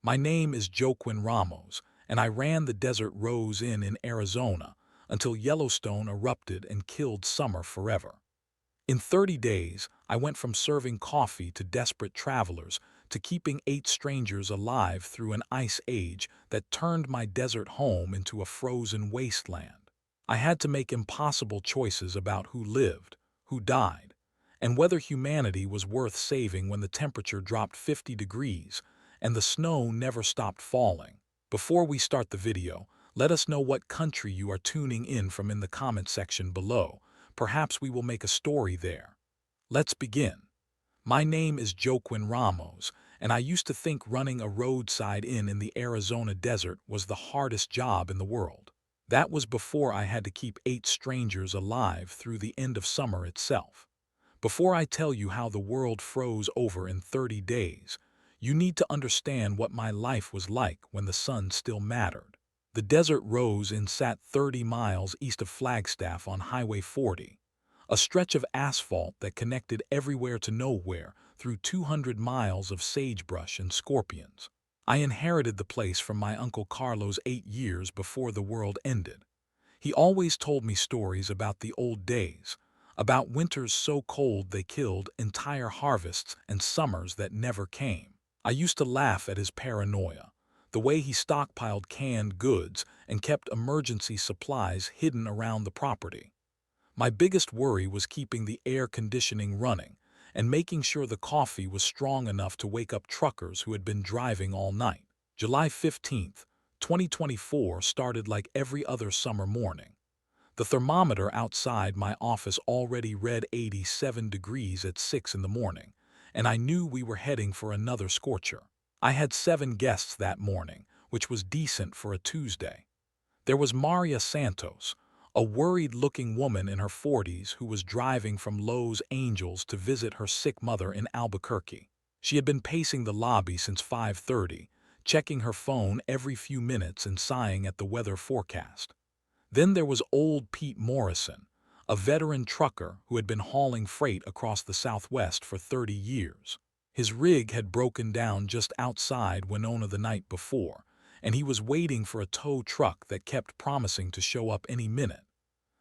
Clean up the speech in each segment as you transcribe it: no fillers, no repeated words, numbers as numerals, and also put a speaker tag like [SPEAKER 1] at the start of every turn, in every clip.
[SPEAKER 1] My name is Joaquin Ramos, and I ran the Desert Rose Inn in Arizona until Yellowstone erupted and killed summer forever. In 30 days, I went from serving coffee to desperate travelers to keeping 8 strangers alive through an ice age that turned my desert home into a frozen wasteland. I had to make impossible choices about who lived, who died, and whether humanity was worth saving when the temperature dropped 50 degrees and the snow never stopped falling. Before we start the video, let us know what country you are tuning in from in the comment section below. Perhaps we will make a story there. Let's begin. My name is Joaquin Ramos, and I used to think running a roadside inn in the Arizona desert was the hardest job in the world. That was before I had to keep 8 strangers alive through the end of summer itself. Before I tell you how the world froze over in 30 days, you need to understand what my life was like when the sun still mattered. The Desert Rose Inn sat 30 miles east of Flagstaff on Highway 40, a stretch of asphalt that connected everywhere to nowhere through 200 miles of sagebrush and scorpions. I inherited the place from my Uncle Carlos 8 years before the world ended. He always told me stories about the old days, about winters so cold they killed entire harvests and summers that never came. I used to laugh at his paranoia, the way he stockpiled canned goods and kept emergency supplies hidden around the property. My biggest worry was keeping the air conditioning running and making sure the coffee was strong enough to wake up truckers who had been driving all night. July 15th, 2024 started like every other summer morning. The thermometer outside my office already read 87 degrees at 6 in the morning, and I knew we were heading for another scorcher. I had 7 guests that morning, which was decent for a Tuesday. There was Maria Santos, a worried-looking woman in her 40s who was driving from Los Angeles to visit her sick mother in Albuquerque. She had been pacing the lobby since 5:30, checking her phone every few minutes and sighing at the weather forecast. Then there was old Pete Morrison, a veteran trucker who had been hauling freight across the Southwest for 30 years. His rig had broken down just outside Winona the night before, and he was waiting for a tow truck that kept promising to show up any minute.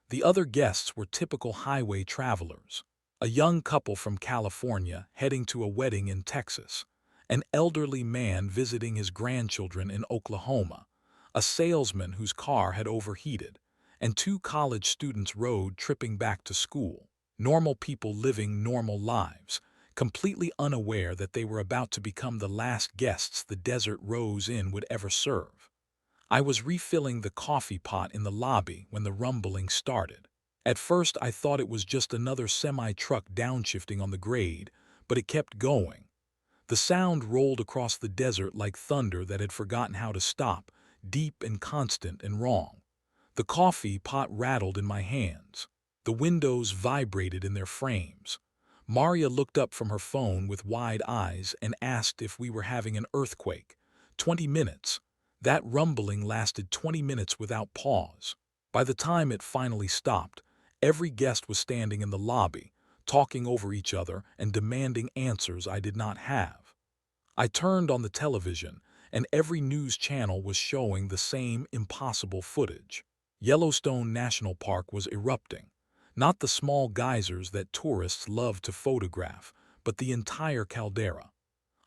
[SPEAKER 1] The other guests were typical highway travelers: a young couple from California heading to a wedding in Texas, an elderly man visiting his grandchildren in Oklahoma, a salesman whose car had overheated, and 2 college students road tripping back to school. Normal people living normal lives, completely unaware that they were about to become the last guests the Desert Rose Inn would ever serve. I was refilling the coffee pot in the lobby when the rumbling started. At first I thought it was just another semi-truck downshifting on the grade, but it kept going. The sound rolled across the desert like thunder that had forgotten how to stop, deep and constant and wrong. The coffee pot rattled in my hands. The windows vibrated in their frames. Maria looked up from her phone with wide eyes and asked if we were having an earthquake. 20 minutes. That rumbling lasted 20 minutes without pause. By the time it finally stopped, every guest was standing in the lobby, talking over each other and demanding answers I did not have. I turned on the television, and every news channel was showing the same impossible footage. Yellowstone National Park was erupting, not the small geysers that tourists love to photograph, but the entire caldera.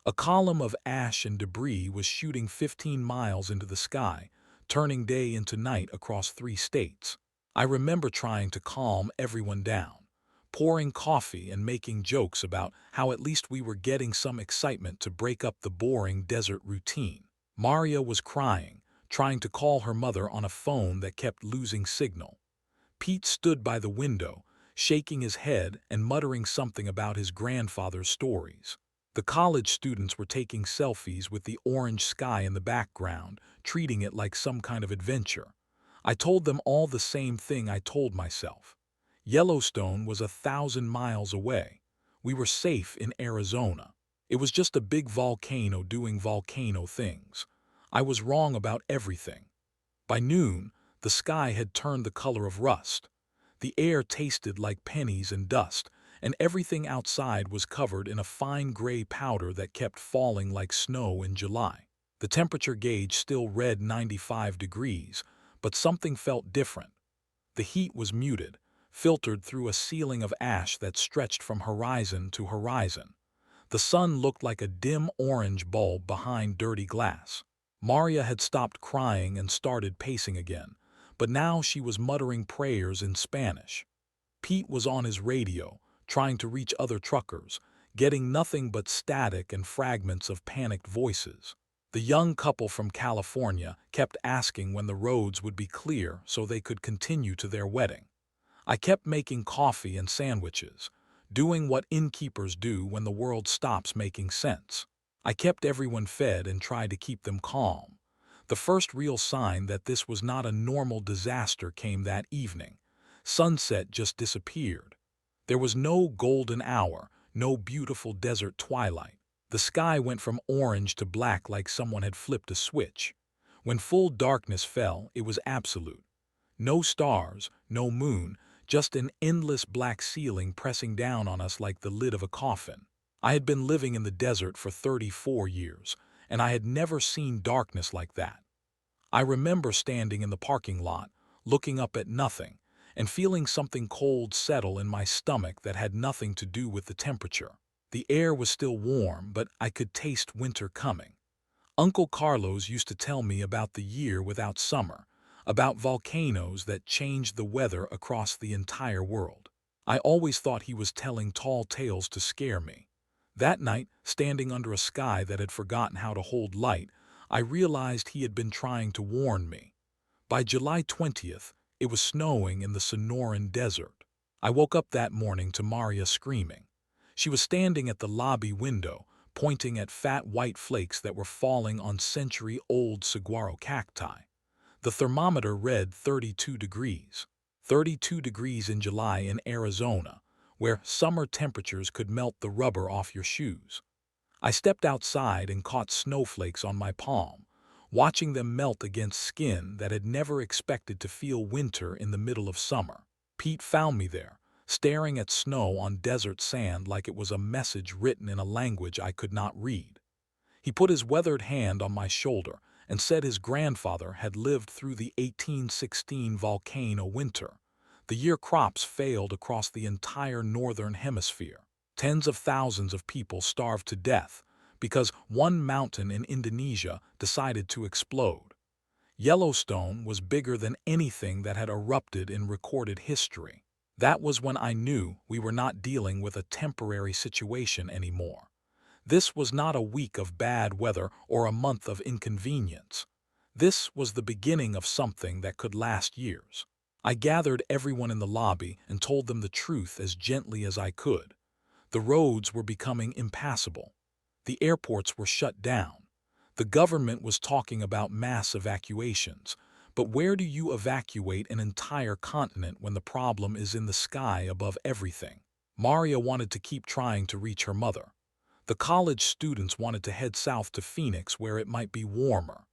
[SPEAKER 1] A column of ash and debris was shooting 15 miles into the sky, turning day into night across 3 states. I remember trying to calm everyone down, pouring coffee and making jokes about how at least we were getting some excitement to break up the boring desert routine. Maria was crying, trying to call her mother on a phone that kept losing signal. Pete stood by the window, shaking his head and muttering something about his grandfather's stories. The college students were taking selfies with the orange sky in the background, treating it like some kind of adventure. I told them all the same thing I told myself. Yellowstone was 1,000 miles away. We were safe in Arizona. It was just a big volcano doing volcano things. I was wrong about everything. By noon, the sky had turned the color of rust. The air tasted like pennies and dust, and everything outside was covered in a fine gray powder that kept falling like snow in July. The temperature gauge still read 95 degrees, but something felt different. The heat was muted, filtered through a ceiling of ash that stretched from horizon to horizon. The sun looked like a dim orange bulb behind dirty glass. Maria had stopped crying and started pacing again, but now she was muttering prayers in Spanish. Pete was on his radio, trying to reach other truckers, getting nothing but static and fragments of panicked voices. The young couple from California kept asking when the roads would be clear so they could continue to their wedding. I kept making coffee and sandwiches, doing what innkeepers do when the world stops making sense. I kept everyone fed and tried to keep them calm. The first real sign that this was not a normal disaster came that evening. Sunset just disappeared. There was no golden hour, no beautiful desert twilight. The sky went from orange to black like someone had flipped a switch. When full darkness fell, it was absolute. No stars, no moon, just an endless black ceiling pressing down on us like the lid of a coffin. I had been living in the desert for 34 years, and I had never seen darkness like that. I remember standing in the parking lot, looking up at nothing, and feeling something cold settle in my stomach that had nothing to do with the temperature. The air was still warm, but I could taste winter coming. Uncle Carlos used to tell me about the year without summer, about volcanoes that changed the weather across the entire world. I always thought he was telling tall tales to scare me. That night, standing under a sky that had forgotten how to hold light, I realized he had been trying to warn me. By July 20th, it was snowing in the Sonoran Desert. I woke up that morning to Maria screaming. She was standing at the lobby window, pointing at fat white flakes that were falling on century-old saguaro cacti. The thermometer read 32 degrees. 32 degrees in July in Arizona, where summer temperatures could melt the rubber off your shoes. I stepped outside and caught snowflakes on my palm, watching them melt against skin that had never expected to feel winter in the middle of summer. Pete found me there, staring at snow on desert sand like it was a message written in a language I could not read. He put his weathered hand on my shoulder and said his grandfather had lived through the 1816 volcano winter, the year crops failed across the entire northern hemisphere. Tens of thousands of people starved to death because one mountain in Indonesia decided to explode. Yellowstone was bigger than anything that had erupted in recorded history. That was when I knew we were not dealing with a temporary situation anymore. This was not a week of bad weather or a month of inconvenience. This was the beginning of something that could last years. I gathered everyone in the lobby and told them the truth as gently as I could. The roads were becoming impassable. The airports were shut down. The government was talking about mass evacuations. But where do you evacuate an entire continent when the problem is in the sky above everything? Maria wanted to keep trying to reach her mother. The college students wanted to head south to Phoenix where it might be warmer.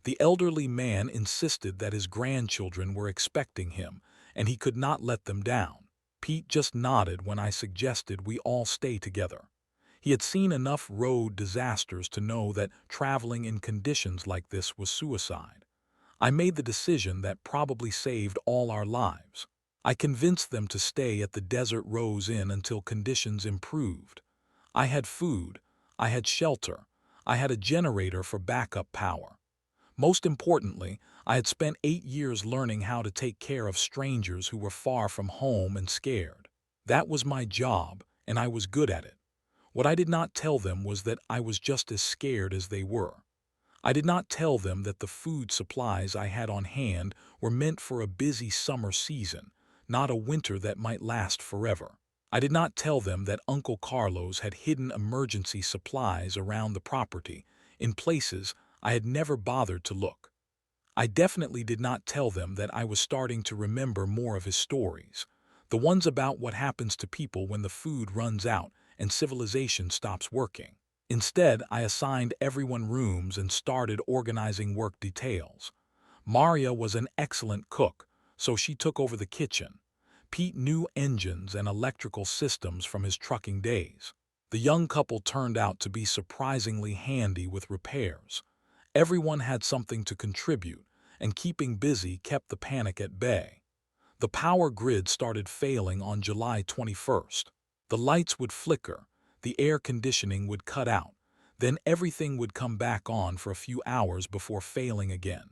[SPEAKER 1] The elderly man insisted that his grandchildren were expecting him, and he could not let them down. Pete just nodded when I suggested we all stay together. He had seen enough road disasters to know that traveling in conditions like this was suicide. I made the decision that probably saved all our lives. I convinced them to stay at the Desert Rose Inn until conditions improved. I had food, I had shelter, I had a generator for backup power. Most importantly, I had spent 8 years learning how to take care of strangers who were far from home and scared. That was my job, and I was good at it. What I did not tell them was that I was just as scared as they were. I did not tell them that the food supplies I had on hand were meant for a busy summer season, not a winter that might last forever. I did not tell them that Uncle Carlos had hidden emergency supplies around the property, in places I had never bothered to look. I definitely did not tell them that I was starting to remember more of his stories, the ones about what happens to people when the food runs out and civilization stops working. Instead, I assigned everyone rooms and started organizing work details. Maria was an excellent cook, so she took over the kitchen. Pete knew engines and electrical systems from his trucking days. The young couple turned out to be surprisingly handy with repairs. Everyone had something to contribute, and keeping busy kept the panic at bay. The power grid started failing on July 21st. The lights would flicker, the air conditioning would cut out, then everything would come back on for a few hours before failing again.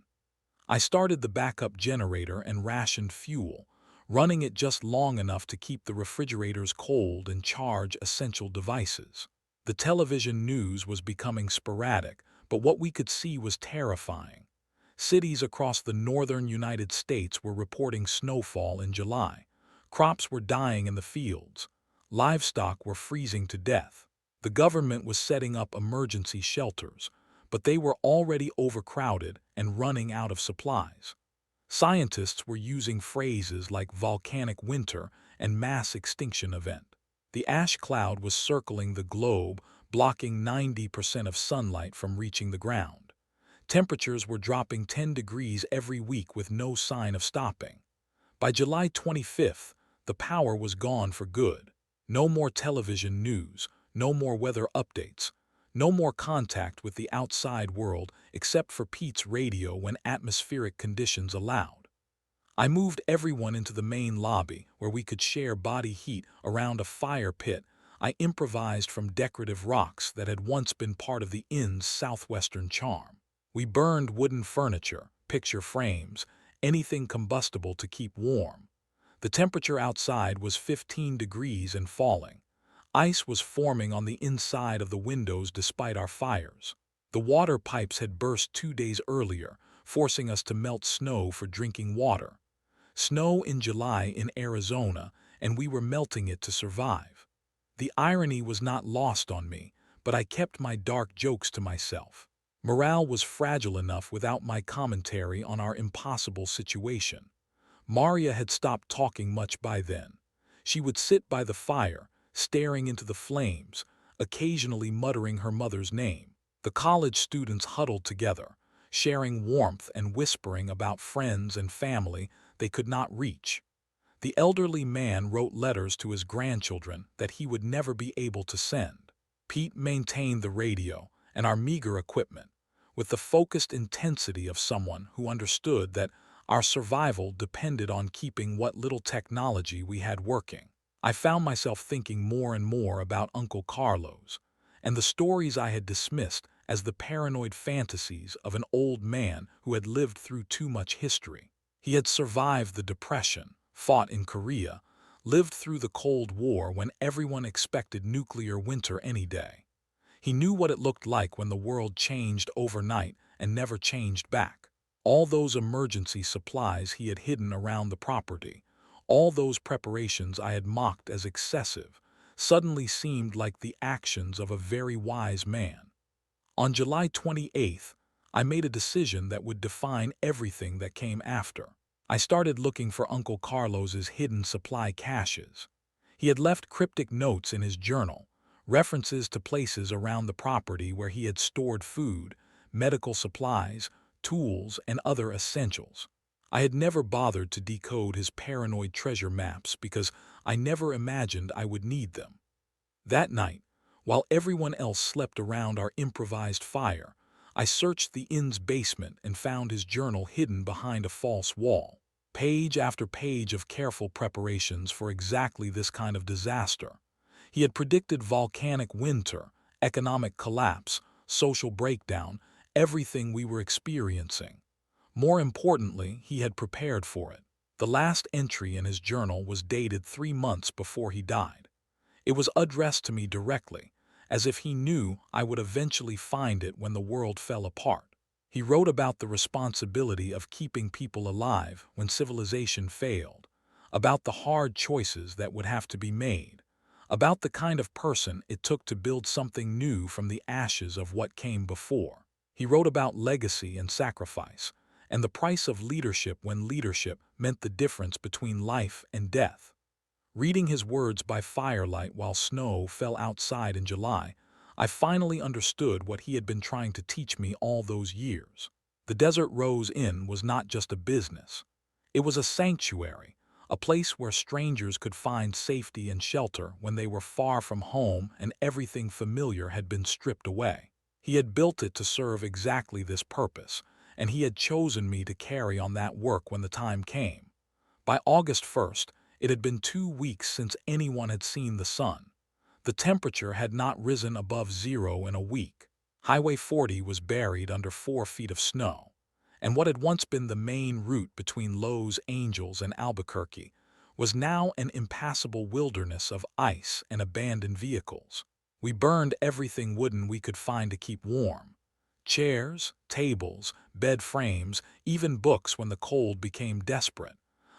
[SPEAKER 1] I started the backup generator and rationed fuel, running it just long enough to keep the refrigerators cold and charge essential devices. The television news was becoming sporadic, but what we could see was terrifying. Cities across the northern United States were reporting snowfall in July. Crops were dying in the fields. Livestock were freezing to death. The government was setting up emergency shelters, but they were already overcrowded and running out of supplies. Scientists were using phrases like volcanic winter and mass extinction event. The ash cloud was circling the globe, blocking 90% of sunlight from reaching the ground. Temperatures were dropping 10 degrees every week with no sign of stopping. By July 25th, the power was gone for good. No more television news, no more weather updates, no more contact with the outside world except for Pete's radio when atmospheric conditions allowed. I moved everyone into the main lobby where we could share body heat around a fire pit I improvised from decorative rocks that had once been part of the inn's southwestern charm. We burned wooden furniture, picture frames, anything combustible to keep warm. The temperature outside was 15 degrees and falling. Ice was forming on the inside of the windows despite our fires. The water pipes had burst 2 days earlier, forcing us to melt snow for drinking water. Snow in July in Arizona, and we were melting it to survive. The irony was not lost on me, but I kept my dark jokes to myself. Morale was fragile enough without my commentary on our impossible situation. Maria had stopped talking much by then. She would sit by the fire, staring into the flames, occasionally muttering her mother's name. The college students huddled together, sharing warmth and whispering about friends and family they could not reach. The elderly man wrote letters to his grandchildren that he would never be able to send. Pete maintained the radio and our meager equipment, with the focused intensity of someone who understood that our survival depended on keeping what little technology we had working. I found myself thinking more and more about Uncle Carlos, and the stories I had dismissed as the paranoid fantasies of an old man who had lived through too much history. He had survived the Depression, fought in Korea, lived through the Cold War when everyone expected nuclear winter any day. He knew what it looked like when the world changed overnight and never changed back. All those emergency supplies he had hidden around the property, all those preparations I had mocked as excessive, suddenly seemed like the actions of a very wise man. On July 28th, I made a decision that would define everything that came after. I started looking for Uncle Carlos's hidden supply caches. He had left cryptic notes in his journal, references to places around the property where he had stored food, medical supplies, tools, and other essentials. I had never bothered to decode his paranoid treasure maps because I never imagined I would need them. That night, while everyone else slept around our improvised fire, I searched the inn's basement and found his journal hidden behind a false wall. Page after page of careful preparations for exactly this kind of disaster. He had predicted volcanic winter, economic collapse, social breakdown, everything we were experiencing. More importantly, he had prepared for it. The last entry in his journal was dated 3 months before he died. It was addressed to me directly, as if he knew I would eventually find it when the world fell apart. He wrote about the responsibility of keeping people alive when civilization failed, about the hard choices that would have to be made, about the kind of person it took to build something new from the ashes of what came before. He wrote about legacy and sacrifice, and the price of leadership when leadership meant the difference between life and death. Reading his words by firelight while snow fell outside in July, I finally understood what he had been trying to teach me all those years. The Desert Rose Inn was not just a business. It was a sanctuary, a place where strangers could find safety and shelter when they were far from home and everything familiar had been stripped away. He had built it to serve exactly this purpose, and he had chosen me to carry on that work when the time came. By August 1st, it had been 2 weeks since anyone had seen the sun. The temperature had not risen above zero in a week. Highway 40 was buried under 4 feet of snow, and what had once been the main route between Los Angeles and Albuquerque was now an impassable wilderness of ice and abandoned vehicles. We burned everything wooden we could find to keep warm. Chairs, tables, bed frames, even books when the cold became desperate.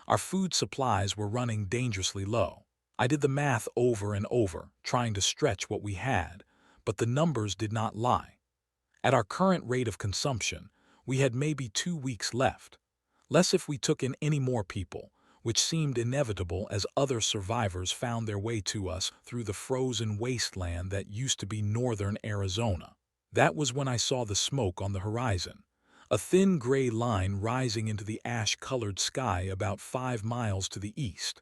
[SPEAKER 1] Our food supplies were running dangerously low. I did the math over and over, trying to stretch what we had, but the numbers did not lie. At our current rate of consumption, we had maybe 2 weeks left. Less if we took in any more people, which seemed inevitable as other survivors found their way to us through the frozen wasteland that used to be northern Arizona. That was when I saw the smoke on the horizon, a thin gray line rising into the ash-colored sky about 5 miles to the east.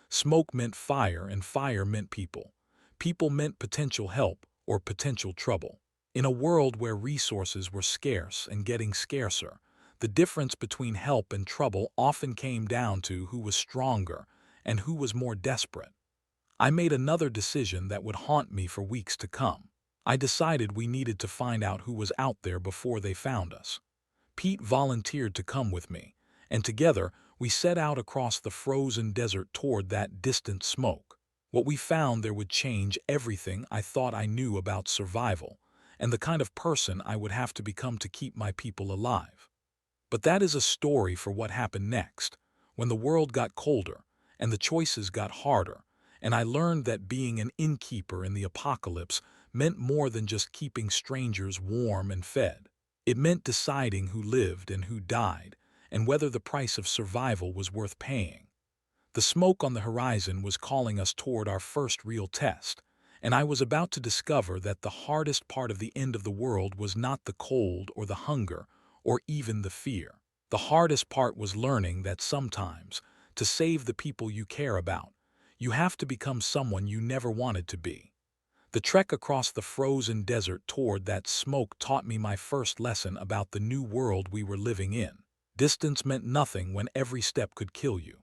[SPEAKER 1] Smoke meant fire, and fire meant people. People meant potential help or potential trouble. In a world where resources were scarce and getting scarcer, the difference between help and trouble often came down to who was stronger and who was more desperate. I made another decision that would haunt me for weeks to come. I decided we needed to find out who was out there before they found us. Pete volunteered to come with me, and together we set out across the frozen desert toward that distant smoke. What we found there would change everything I thought I knew about survival and the kind of person I would have to become to keep my people alive. But that is a story for what happened next, when the world got colder and the choices got harder, and I learned that being an innkeeper in the apocalypse meant more than just keeping strangers warm and fed. It meant deciding who lived and who died, and whether the price of survival was worth paying. The smoke on the horizon was calling us toward our first real test, and I was about to discover that the hardest part of the end of the world was not the cold or the hunger or even the fear. The hardest part was learning that sometimes, to save the people you care about, you have to become someone you never wanted to be. The trek across the frozen desert toward that smoke taught me my first lesson about the new world we were living in. Distance meant nothing when every step could kill you.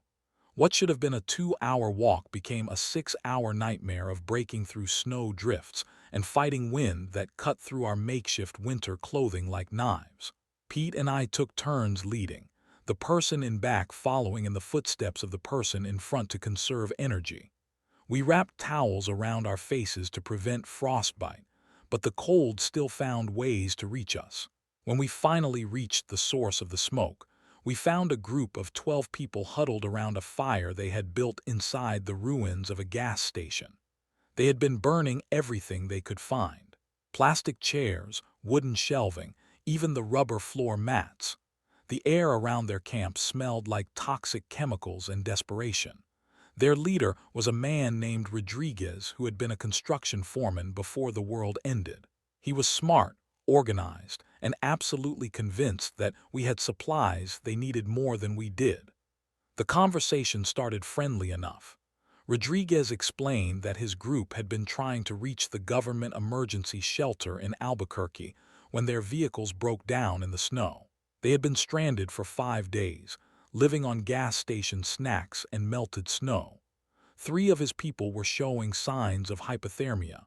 [SPEAKER 1] What should have been a 2-hour walk became a 6-hour nightmare of breaking through snow drifts and fighting wind that cut through our makeshift winter clothing like knives. Pete and I took turns leading, the person in back following in the footsteps of the person in front to conserve energy. We wrapped towels around our faces to prevent frostbite, but the cold still found ways to reach us. When we finally reached the source of the smoke, we found a group of 12 people huddled around a fire they had built inside the ruins of a gas station. They had been burning everything they could find: plastic chairs, wooden shelving, even the rubber floor mats. The air around their camp smelled like toxic chemicals and desperation. Their leader was a man named Rodriguez who had been a construction foreman before the world ended. He was smart, organized, and absolutely convinced that we had supplies they needed more than we did. The conversation started friendly enough. Rodriguez explained that his group had been trying to reach the government emergency shelter in Albuquerque when their vehicles broke down in the snow. They had been stranded for 5 days, living on gas station snacks and melted snow. 3 of his people were showing signs of hypothermia.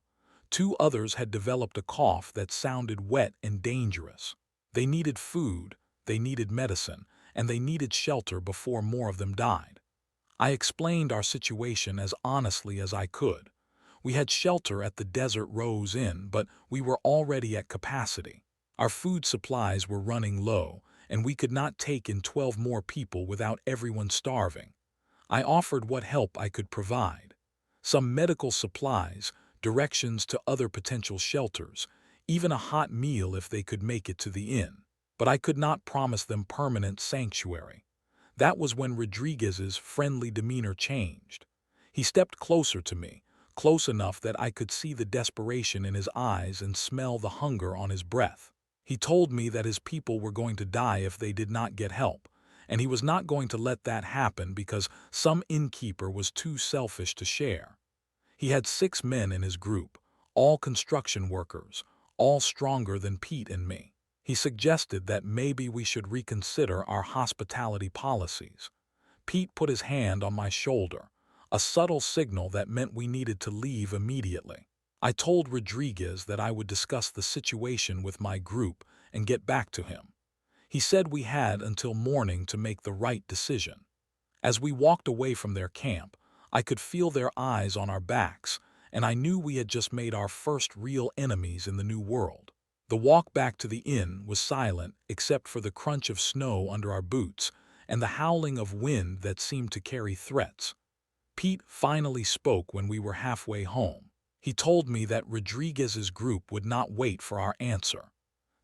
[SPEAKER 1] 2 others had developed a cough that sounded wet and dangerous. They needed food, they needed medicine, and they needed shelter before more of them died. I explained our situation as honestly as I could. We had shelter at the Desert Rose Inn, but we were already at capacity. Our food supplies were running low, and we could not take in 12 more people without everyone starving. I offered what help I could provide: some medical supplies, directions to other potential shelters, even a hot meal if they could make it to the inn. But I could not promise them permanent sanctuary. That was when Rodriguez's friendly demeanor changed. He stepped closer to me, close enough that I could see the desperation in his eyes and smell the hunger on his breath. He told me that his people were going to die if they did not get help, and he was not going to let that happen because some innkeeper was too selfish to share. He had 6 men in his group, all construction workers, all stronger than Pete and me. He suggested that maybe we should reconsider our hospitality policies. Pete put his hand on my shoulder, a subtle signal that meant we needed to leave immediately. I told Rodriguez that I would discuss the situation with my group and get back to him. He said we had until morning to make the right decision. As we walked away from their camp, I could feel their eyes on our backs, and I knew we had just made our first real enemies in the new world. The walk back to the inn was silent except for the crunch of snow under our boots and the howling of wind that seemed to carry threats. Pete finally spoke when we were halfway home. He told me that Rodriguez's group would not wait for our answer.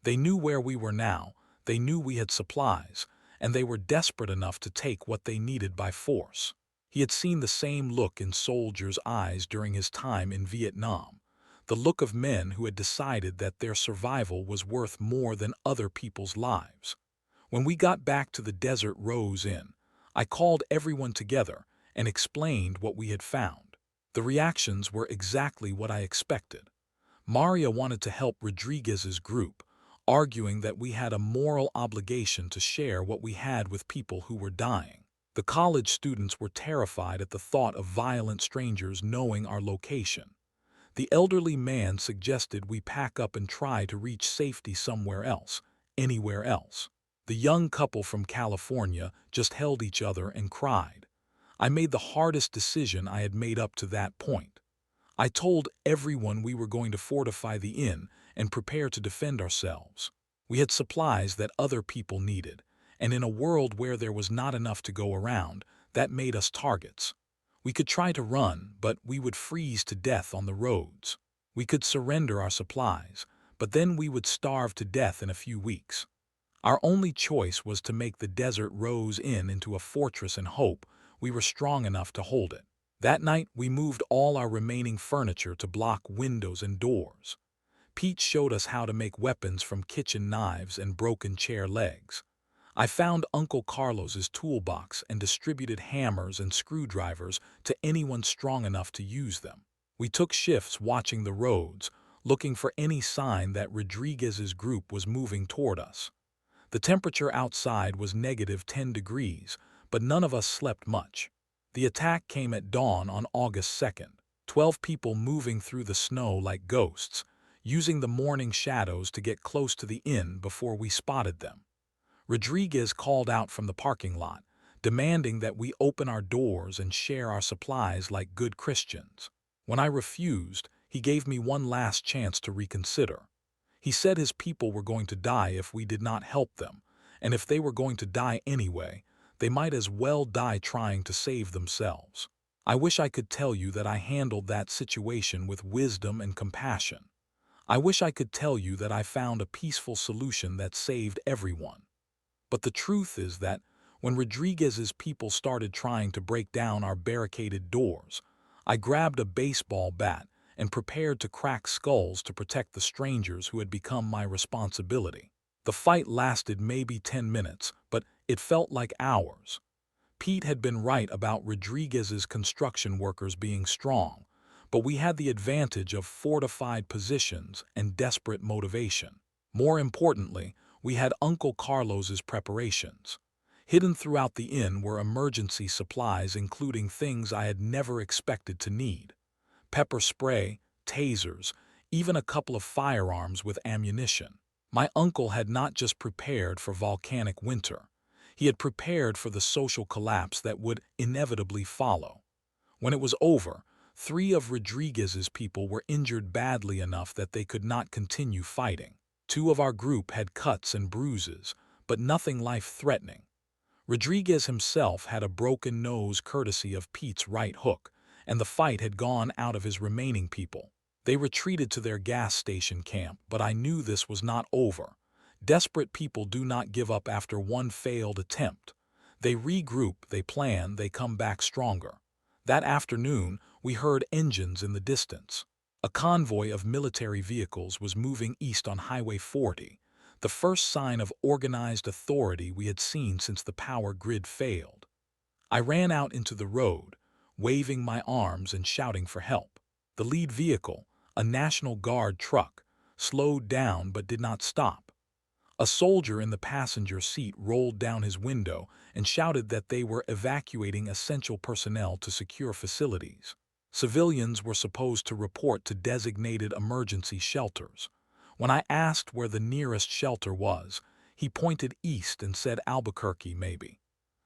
[SPEAKER 1] They knew where we were now, they knew we had supplies, and they were desperate enough to take what they needed by force. He had seen the same look in soldiers' eyes during his time in Vietnam, the look of men who had decided that their survival was worth more than other people's lives. When we got back to the Desert Rose Inn, I called everyone together and explained what we had found. The reactions were exactly what I expected. Maria wanted to help Rodriguez's group, arguing that we had a moral obligation to share what we had with people who were dying. The college students were terrified at the thought of violent strangers knowing our location. The elderly man suggested we pack up and try to reach safety somewhere else, anywhere else. The young couple from California just held each other and cried. I made the hardest decision I had made up to that point. I told everyone we were going to fortify the inn and prepare to defend ourselves. We had supplies that other people needed, and in a world where there was not enough to go around, that made us targets. We could try to run, but we would freeze to death on the roads. We could surrender our supplies, but then we would starve to death in a few weeks. Our only choice was to make the Desert Rose Inn into a fortress and hope we were strong enough to hold it. That night, we moved all our remaining furniture to block windows and doors. Pete showed us how to make weapons from kitchen knives and broken chair legs. I found Uncle Carlos's toolbox and distributed hammers and screwdrivers to anyone strong enough to use them. We took shifts watching the roads, looking for any sign that Rodriguez's group was moving toward us. The temperature outside was -10 degrees, but none of us slept much. The attack came at dawn on August 2nd, 12 people moving through the snow like ghosts, using the morning shadows to get close to the inn before we spotted them. Rodriguez called out from the parking lot, demanding that we open our doors and share our supplies like good Christians. When I refused, he gave me one last chance to reconsider. He said his people were going to die if we did not help them, and if they were going to die anyway, they might as well die trying to save themselves. I wish I could tell you that I handled that situation with wisdom and compassion. I wish I could tell you that I found a peaceful solution that saved everyone. But the truth is that when Rodriguez's people started trying to break down our barricaded doors, I grabbed a baseball bat and prepared to crack skulls to protect the strangers who had become my responsibility. The fight lasted maybe 10 minutes, but it felt like hours. Pete had been right about Rodriguez's construction workers being strong, but we had the advantage of fortified positions and desperate motivation. More importantly, we had Uncle Carlos's preparations. Hidden throughout the inn were emergency supplies including things I had never expected to need. Pepper spray, tasers, even a couple of firearms with ammunition. My uncle had not just prepared for volcanic winter. He had prepared for the social collapse that would inevitably follow. When it was over, 3 of Rodriguez's people were injured badly enough that they could not continue fighting. 2 of our group had cuts and bruises, but nothing life-threatening. Rodriguez himself had a broken nose courtesy of Pete's right hook, and the fight had gone out of his remaining people. They retreated to their gas station camp, but I knew this was not over. Desperate people do not give up after one failed attempt. They regroup, they plan, they come back stronger. That afternoon, we heard engines in the distance. A convoy of military vehicles was moving east on Highway 40, the first sign of organized authority we had seen since the power grid failed. I ran out into the road, waving my arms and shouting for help. The lead vehicle, a National Guard truck, slowed down but did not stop. A soldier in the passenger seat rolled down his window and shouted that they were evacuating essential personnel to secure facilities. Civilians were supposed to report to designated emergency shelters. When I asked where the nearest shelter was, he pointed east and said Albuquerque, maybe.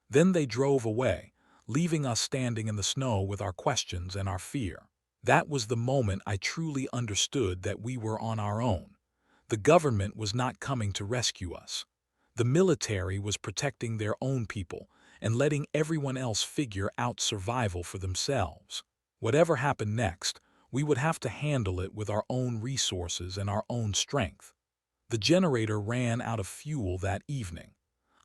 [SPEAKER 1] Then they drove away, leaving us standing in the snow with our questions and our fear. That was the moment I truly understood that we were on our own. The government was not coming to rescue us. The military was protecting their own people and letting everyone else figure out survival for themselves. Whatever happened next, we would have to handle it with our own resources and our own strength. The generator ran out of fuel that evening.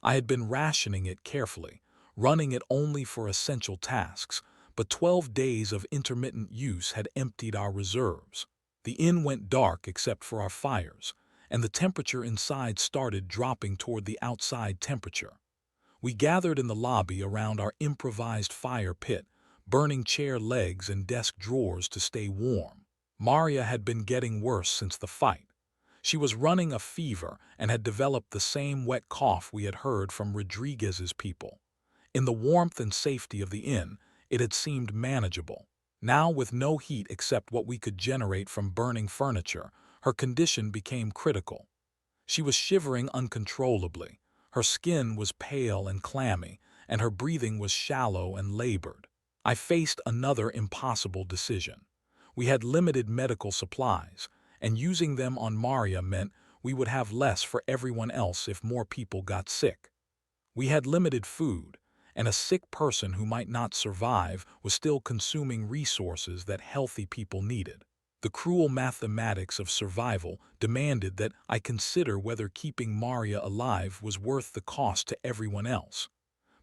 [SPEAKER 1] I had been rationing it carefully, running it only for essential tasks, but 12 days of intermittent use had emptied our reserves. The inn went dark except for our fires, and the temperature inside started dropping toward the outside temperature. We gathered in the lobby around our improvised fire pit, burning chair legs and desk drawers to stay warm. Maria had been getting worse since the fight. She was running a fever and had developed the same wet cough we had heard from Rodriguez's people. In the warmth and safety of the inn, it had seemed manageable. Now, with no heat except what we could generate from burning furniture, her condition became critical. She was shivering uncontrollably. Her skin was pale and clammy, and her breathing was shallow and labored. I faced another impossible decision. We had limited medical supplies, and using them on Maria meant we would have less for everyone else if more people got sick. We had limited food, and a sick person who might not survive was still consuming resources that healthy people needed. The cruel mathematics of survival demanded that I consider whether keeping Maria alive was worth the cost to everyone else.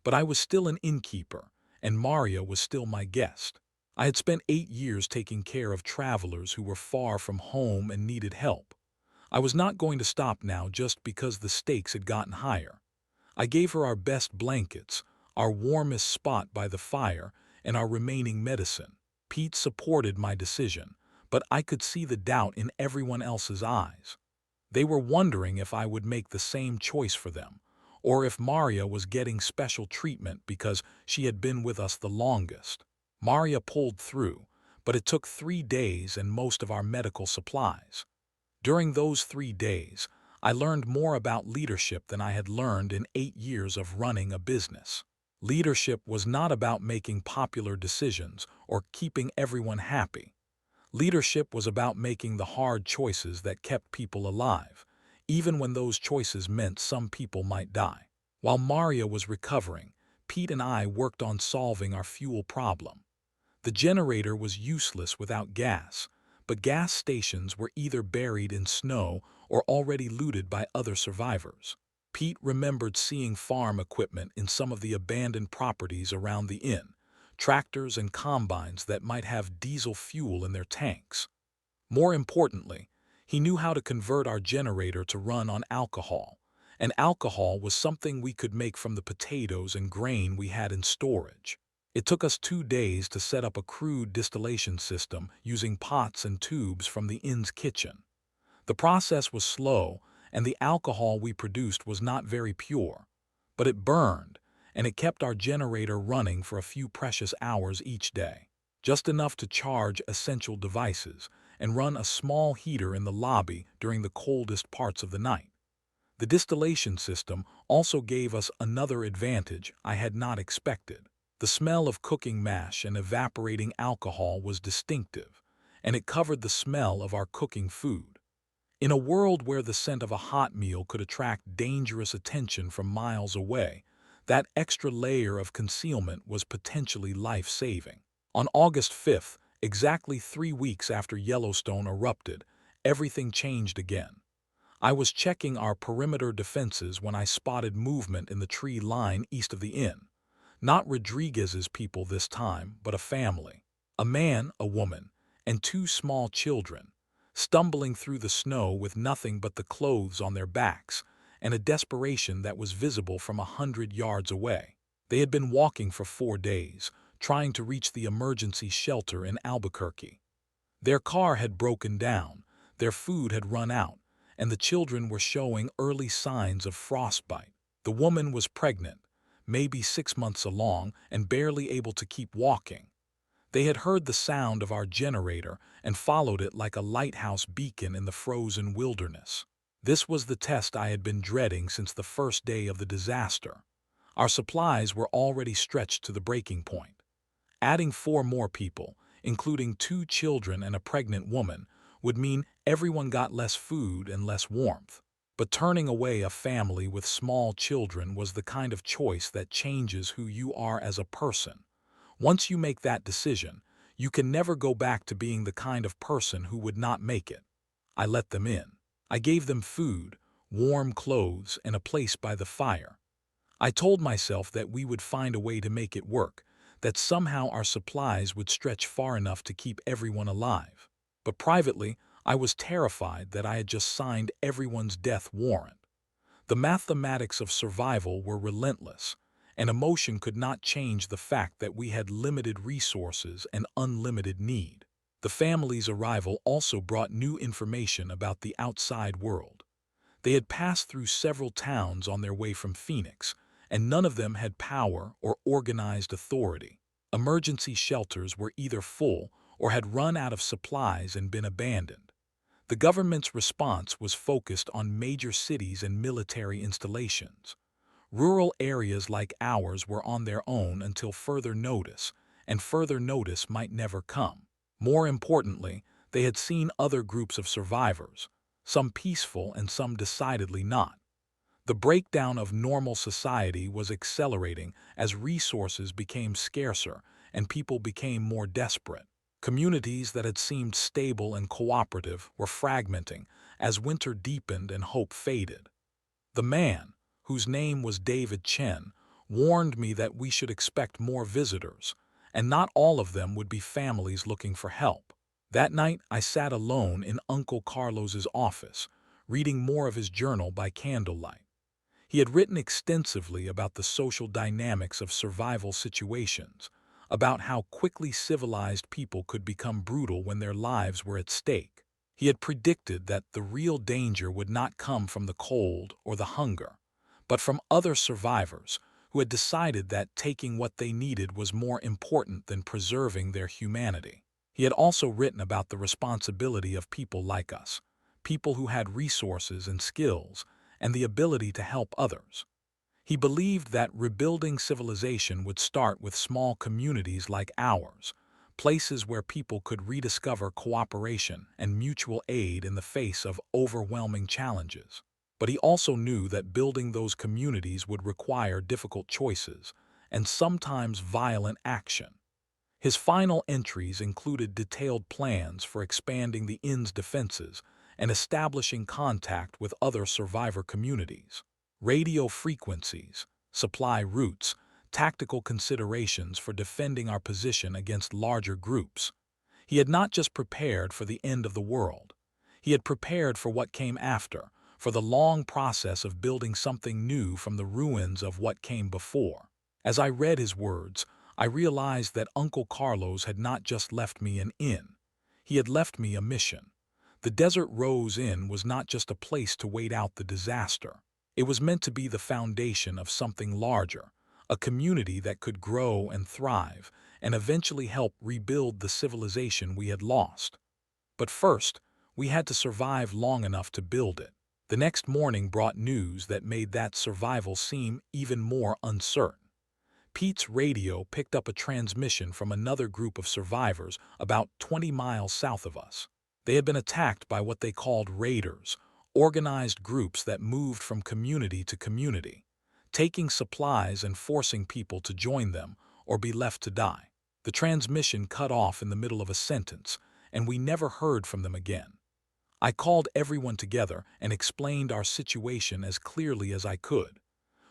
[SPEAKER 1] But I was still an innkeeper, and Maria was still my guest. I had spent 8 years taking care of travelers who were far from home and needed help. I was not going to stop now just because the stakes had gotten higher. I gave her our best blankets, our warmest spot by the fire, and our remaining medicine. Pete supported my decision, but I could see the doubt in everyone else's eyes. They were wondering if I would make the same choice for them, or if Maria was getting special treatment because she had been with us the longest. Maria pulled through, but it took 3 days and most of our medical supplies. During those 3 days, I learned more about leadership than I had learned in 8 years of running a business. Leadership was not about making popular decisions or keeping everyone happy. Leadership was about making the hard choices that kept people alive, even when those choices meant some people might die. While Maria was recovering, Pete and I worked on solving our fuel problem. The generator was useless without gas, but gas stations were either buried in snow or already looted by other survivors. Pete remembered seeing farm equipment in some of the abandoned properties around the inn, tractors and combines that might have diesel fuel in their tanks. More importantly, he knew how to convert our generator to run on alcohol, and alcohol was something we could make from the potatoes and grain we had in storage. It took us 2 days to set up a crude distillation system using pots and tubes from the inn's kitchen. The process was slow, and the alcohol we produced was not very pure, but it burned, and it kept our generator running for a few precious hours each day, just enough to charge essential devices and run a small heater in the lobby during the coldest parts of the night. The distillation system also gave us another advantage I had not expected. The smell of cooking mash and evaporating alcohol was distinctive, and it covered the smell of our cooking food. In a world where the scent of a hot meal could attract dangerous attention from miles away, that extra layer of concealment was potentially life-saving. On August 5th, exactly 3 weeks after Yellowstone erupted, everything changed again. I was checking our perimeter defenses when I spotted movement in the tree line east of the inn. Not Rodriguez's people this time, but a family. A man, a woman, and 2 small children, stumbling through the snow with nothing but the clothes on their backs and a desperation that was visible from 100 yards away. They had been walking for 4 days, trying to reach the emergency shelter in Albuquerque. Their car had broken down, Their food had run out, and the children were showing early signs of frostbite. The woman was pregnant, maybe 6 months along, and barely able to keep walking. They had heard the sound of our generator and followed it like a lighthouse beacon in the frozen wilderness. This was the test I had been dreading since the first day of the disaster. Our supplies were already stretched to the breaking point. Adding 4 more people, including 2 children and a pregnant woman, would mean everyone got less food and less warmth. But turning away a family with small children was the kind of choice that changes who you are as a person. Once you make that decision, you can never go back to being the kind of person who would not make it. I let them in. I gave them food, warm clothes, and a place by the fire. I told myself that we would find a way to make it work, that somehow our supplies would stretch far enough to keep everyone alive. But privately, I was terrified that I had just signed everyone's death warrant. The mathematics of survival were relentless, and emotion could not change the fact that we had limited resources and unlimited need. The family's arrival also brought new information about the outside world. They had passed through several towns on their way from Phoenix, and none of them had power or organized authority. Emergency shelters were either full or had run out of supplies and been abandoned. The government's response was focused on major cities and military installations. Rural areas like ours were on their own until further notice, and further notice might never come. More importantly, they had seen other groups of survivors, some peaceful and some decidedly not. The breakdown of normal society was accelerating as resources became scarcer and people became more desperate. Communities that had seemed stable and cooperative were fragmenting as winter deepened and hope faded. The man, whose name was David Chen, warned me that we should expect more visitors, and not all of them would be families looking for help. That night, I sat alone in Uncle Carlos's office, reading more of his journal by candlelight. He had written extensively about the social dynamics of survival situations, about how quickly civilized people could become brutal when their lives were at stake. He had predicted that the real danger would not come from the cold or the hunger, but from other survivors who had decided that taking what they needed was more important than preserving their humanity. He had also written about the responsibility of people like us, people who had resources and skills, and the ability to help others. He believed that rebuilding civilization would start with small communities like ours, places where people could rediscover cooperation and mutual aid in the face of overwhelming challenges. But he also knew that building those communities would require difficult choices and sometimes violent action. His final entries included detailed plans for expanding the inn's defenses and establishing contact with other survivor communities. Radio frequencies, supply routes, tactical considerations for defending our position against larger groups. He had not just prepared for the end of the world. He had prepared for what came after, for the long process of building something new from the ruins of what came before. As I read his words, I realized that Uncle Carlos had not just left me an inn. He had left me a mission. The Desert Rose Inn was not just a place to wait out the disaster. It was meant to be the foundation of something larger, a community that could grow and thrive, and eventually help rebuild the civilization we had lost. But first, we had to survive long enough to build it. The next morning brought news that made that survival seem even more uncertain. Pete's radio picked up a transmission from another group of survivors about 20 miles south of us. They had been attacked by what they called raiders, organized groups that moved from community to community, taking supplies and forcing people to join them or be left to die. The transmission cut off in the middle of a sentence, and we never heard from them again. I called everyone together and explained our situation as clearly as I could.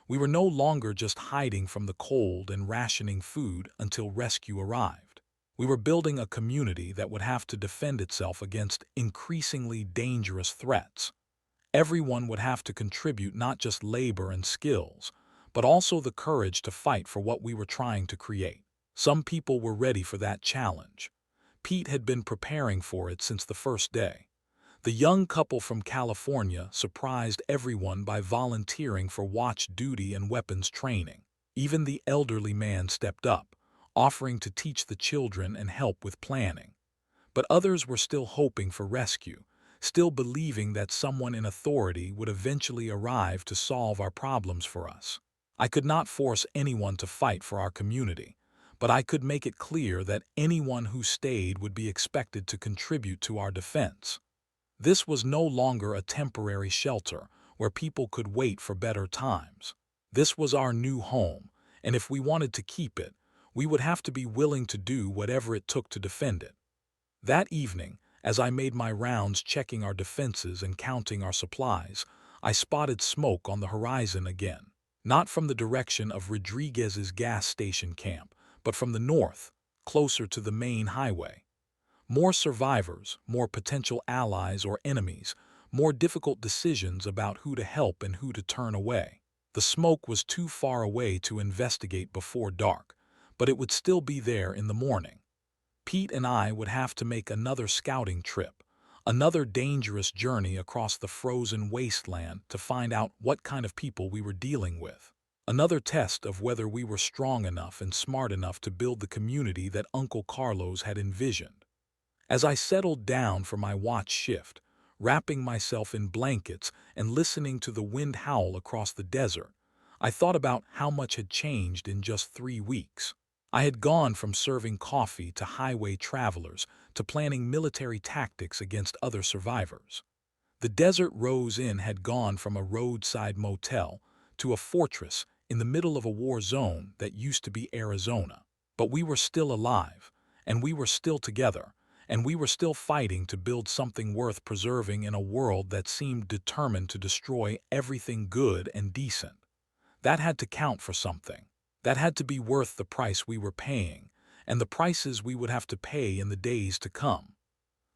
[SPEAKER 1] We were no longer just hiding from the cold and rationing food until rescue arrived. We were building a community that would have to defend itself against increasingly dangerous threats. Everyone would have to contribute not just labor and skills, but also the courage to fight for what we were trying to create. Some people were ready for that challenge. Pete had been preparing for it since the first day. The young couple from California surprised everyone by volunteering for watch duty and weapons training. Even the elderly man stepped up, offering to teach the children and help with planning. But others were still hoping for rescue, still believing that someone in authority would eventually arrive to solve our problems for us. I could not force anyone to fight for our community, but I could make it clear that anyone who stayed would be expected to contribute to our defense. This was no longer a temporary shelter where people could wait for better times. This was our new home, and if we wanted to keep it, we would have to be willing to do whatever it took to defend it. That evening, as I made my rounds checking our defenses and counting our supplies, I spotted smoke on the horizon again. Not from the direction of Rodriguez's gas station camp, but from the north, closer to the main highway. More survivors, more potential allies or enemies, more difficult decisions about who to help and who to turn away. The smoke was too far away to investigate before dark, but it would still be there in the morning. Pete and I would have to make another scouting trip, another dangerous journey across the frozen wasteland to find out what kind of people we were dealing with. Another test of whether we were strong enough and smart enough to build the community that Uncle Carlos had envisioned. As I settled down for my watch shift, wrapping myself in blankets and listening to the wind howl across the desert, I thought about how much had changed in just 3 weeks. I had gone from serving coffee to highway travelers to planning military tactics against other survivors. The Desert Rose Inn had gone from a roadside motel to a fortress in the middle of a war zone that used to be Arizona. But we were still alive, and we were still together, and we were still fighting to build something worth preserving in a world that seemed determined to destroy everything good and decent. That had to count for something. That had to be worth the price we were paying, and the prices we would have to pay in the days to come.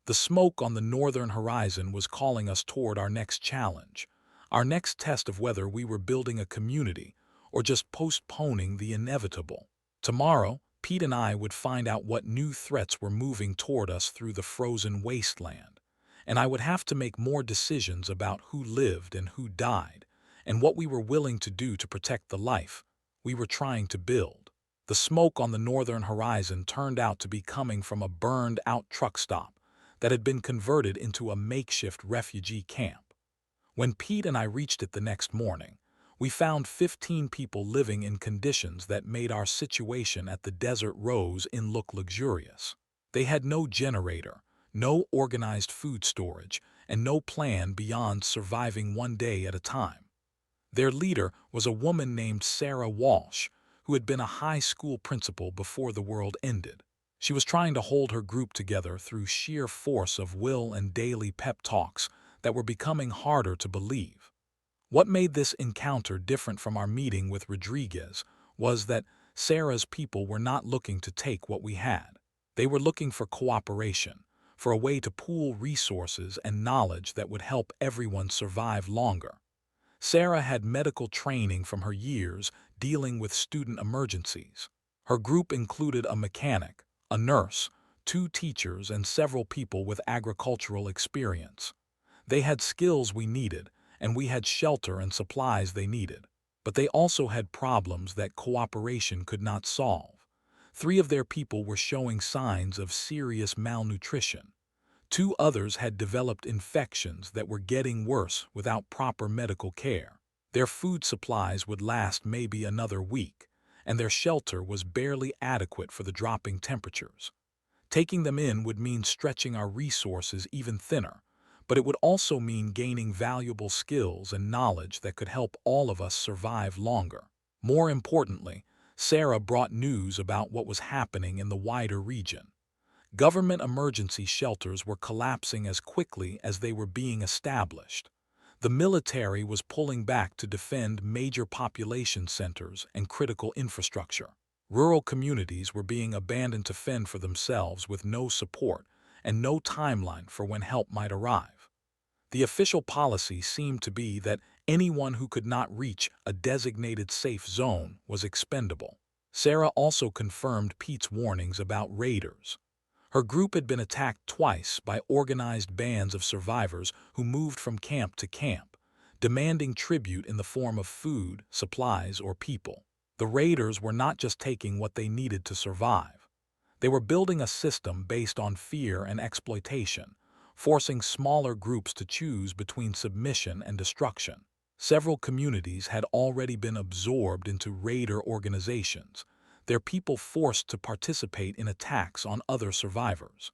[SPEAKER 1] The smoke on the northern horizon was calling us toward our next challenge, our next test of whether we were building a community or just postponing the inevitable. Tomorrow, Pete and I would find out what new threats were moving toward us through the frozen wasteland, and I would have to make more decisions about who lived and who died, and what we were willing to do to protect the life we were trying to build. The smoke on the northern horizon turned out to be coming from a burned-out truck stop that had been converted into a makeshift refugee camp. When Pete and I reached it the next morning, we found 15 people living in conditions that made our situation at the Desert Rose Inn look luxurious. They had no generator, no organized food storage, and no plan beyond surviving one day at a time. Their leader was a woman named Sarah Walsh, who had been a high school principal before the world ended. She was trying to hold her group together through sheer force of will and daily pep talks that were becoming harder to believe. What made this encounter different from our meeting with Rodriguez was that Sarah's people were not looking to take what we had. They were looking for cooperation, for a way to pool resources and knowledge that would help everyone survive longer. Sarah had medical training from her years dealing with student emergencies. Her group included a mechanic, a nurse, 2 teachers, and several people with agricultural experience. They had skills we needed, and we had shelter and supplies they needed. But they also had problems that cooperation could not solve. 3 of their people were showing signs of serious malnutrition. 2 others had developed infections that were getting worse without proper medical care. Their food supplies would last maybe another week, and their shelter was barely adequate for the dropping temperatures. Taking them in would mean stretching our resources even thinner, but it would also mean gaining valuable skills and knowledge that could help all of us survive longer. More importantly, Sarah brought news about what was happening in the wider region. Government emergency shelters were collapsing as quickly as they were being established. The military was pulling back to defend major population centers and critical infrastructure. Rural communities were being abandoned to fend for themselves with no support and no timeline for when help might arrive. The official policy seemed to be that anyone who could not reach a designated safe zone was expendable. Sarah also confirmed Pete's warnings about raiders. Her group had been attacked twice by organized bands of survivors who moved from camp to camp, demanding tribute in the form of food, supplies, or people. The raiders were not just taking what they needed to survive. They were building a system based on fear and exploitation, forcing smaller groups to choose between submission and destruction. Several communities had already been absorbed into raider organizations, their people forced to participate in attacks on other survivors.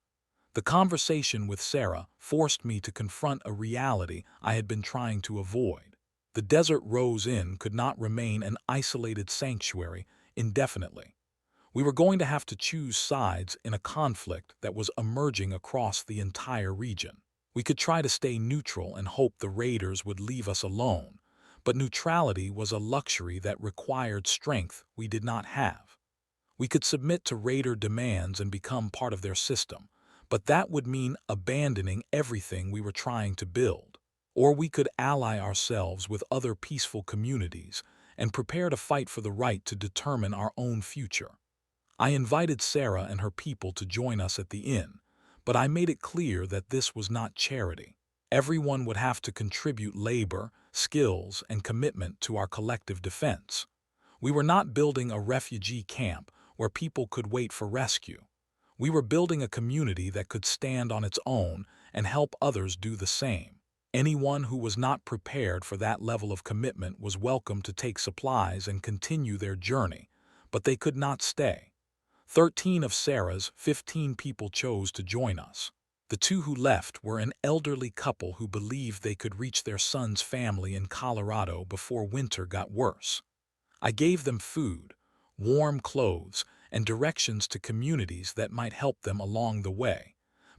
[SPEAKER 1] The conversation with Sarah forced me to confront a reality I had been trying to avoid. The Desert Rose Inn could not remain an isolated sanctuary indefinitely. We were going to have to choose sides in a conflict that was emerging across the entire region. We could try to stay neutral and hope the raiders would leave us alone, but neutrality was a luxury that required strength we did not have. We could submit to raider demands and become part of their system, but that would mean abandoning everything we were trying to build. Or we could ally ourselves with other peaceful communities and prepare to fight for the right to determine our own future. I invited Sarah and her people to join us at the inn, but I made it clear that this was not charity. Everyone would have to contribute labor, skills, and commitment to our collective defense. We were not building a refugee camp where people could wait for rescue. We were building a community that could stand on its own and help others do the same. Anyone who was not prepared for that level of commitment was welcome to take supplies and continue their journey, but they could not stay. 13 of Sarah's 15 people chose to join us. The two who left were an elderly couple who believed they could reach their son's family in Colorado before winter got worse. I gave them food, warm clothes, and directions to communities that might help them along the way,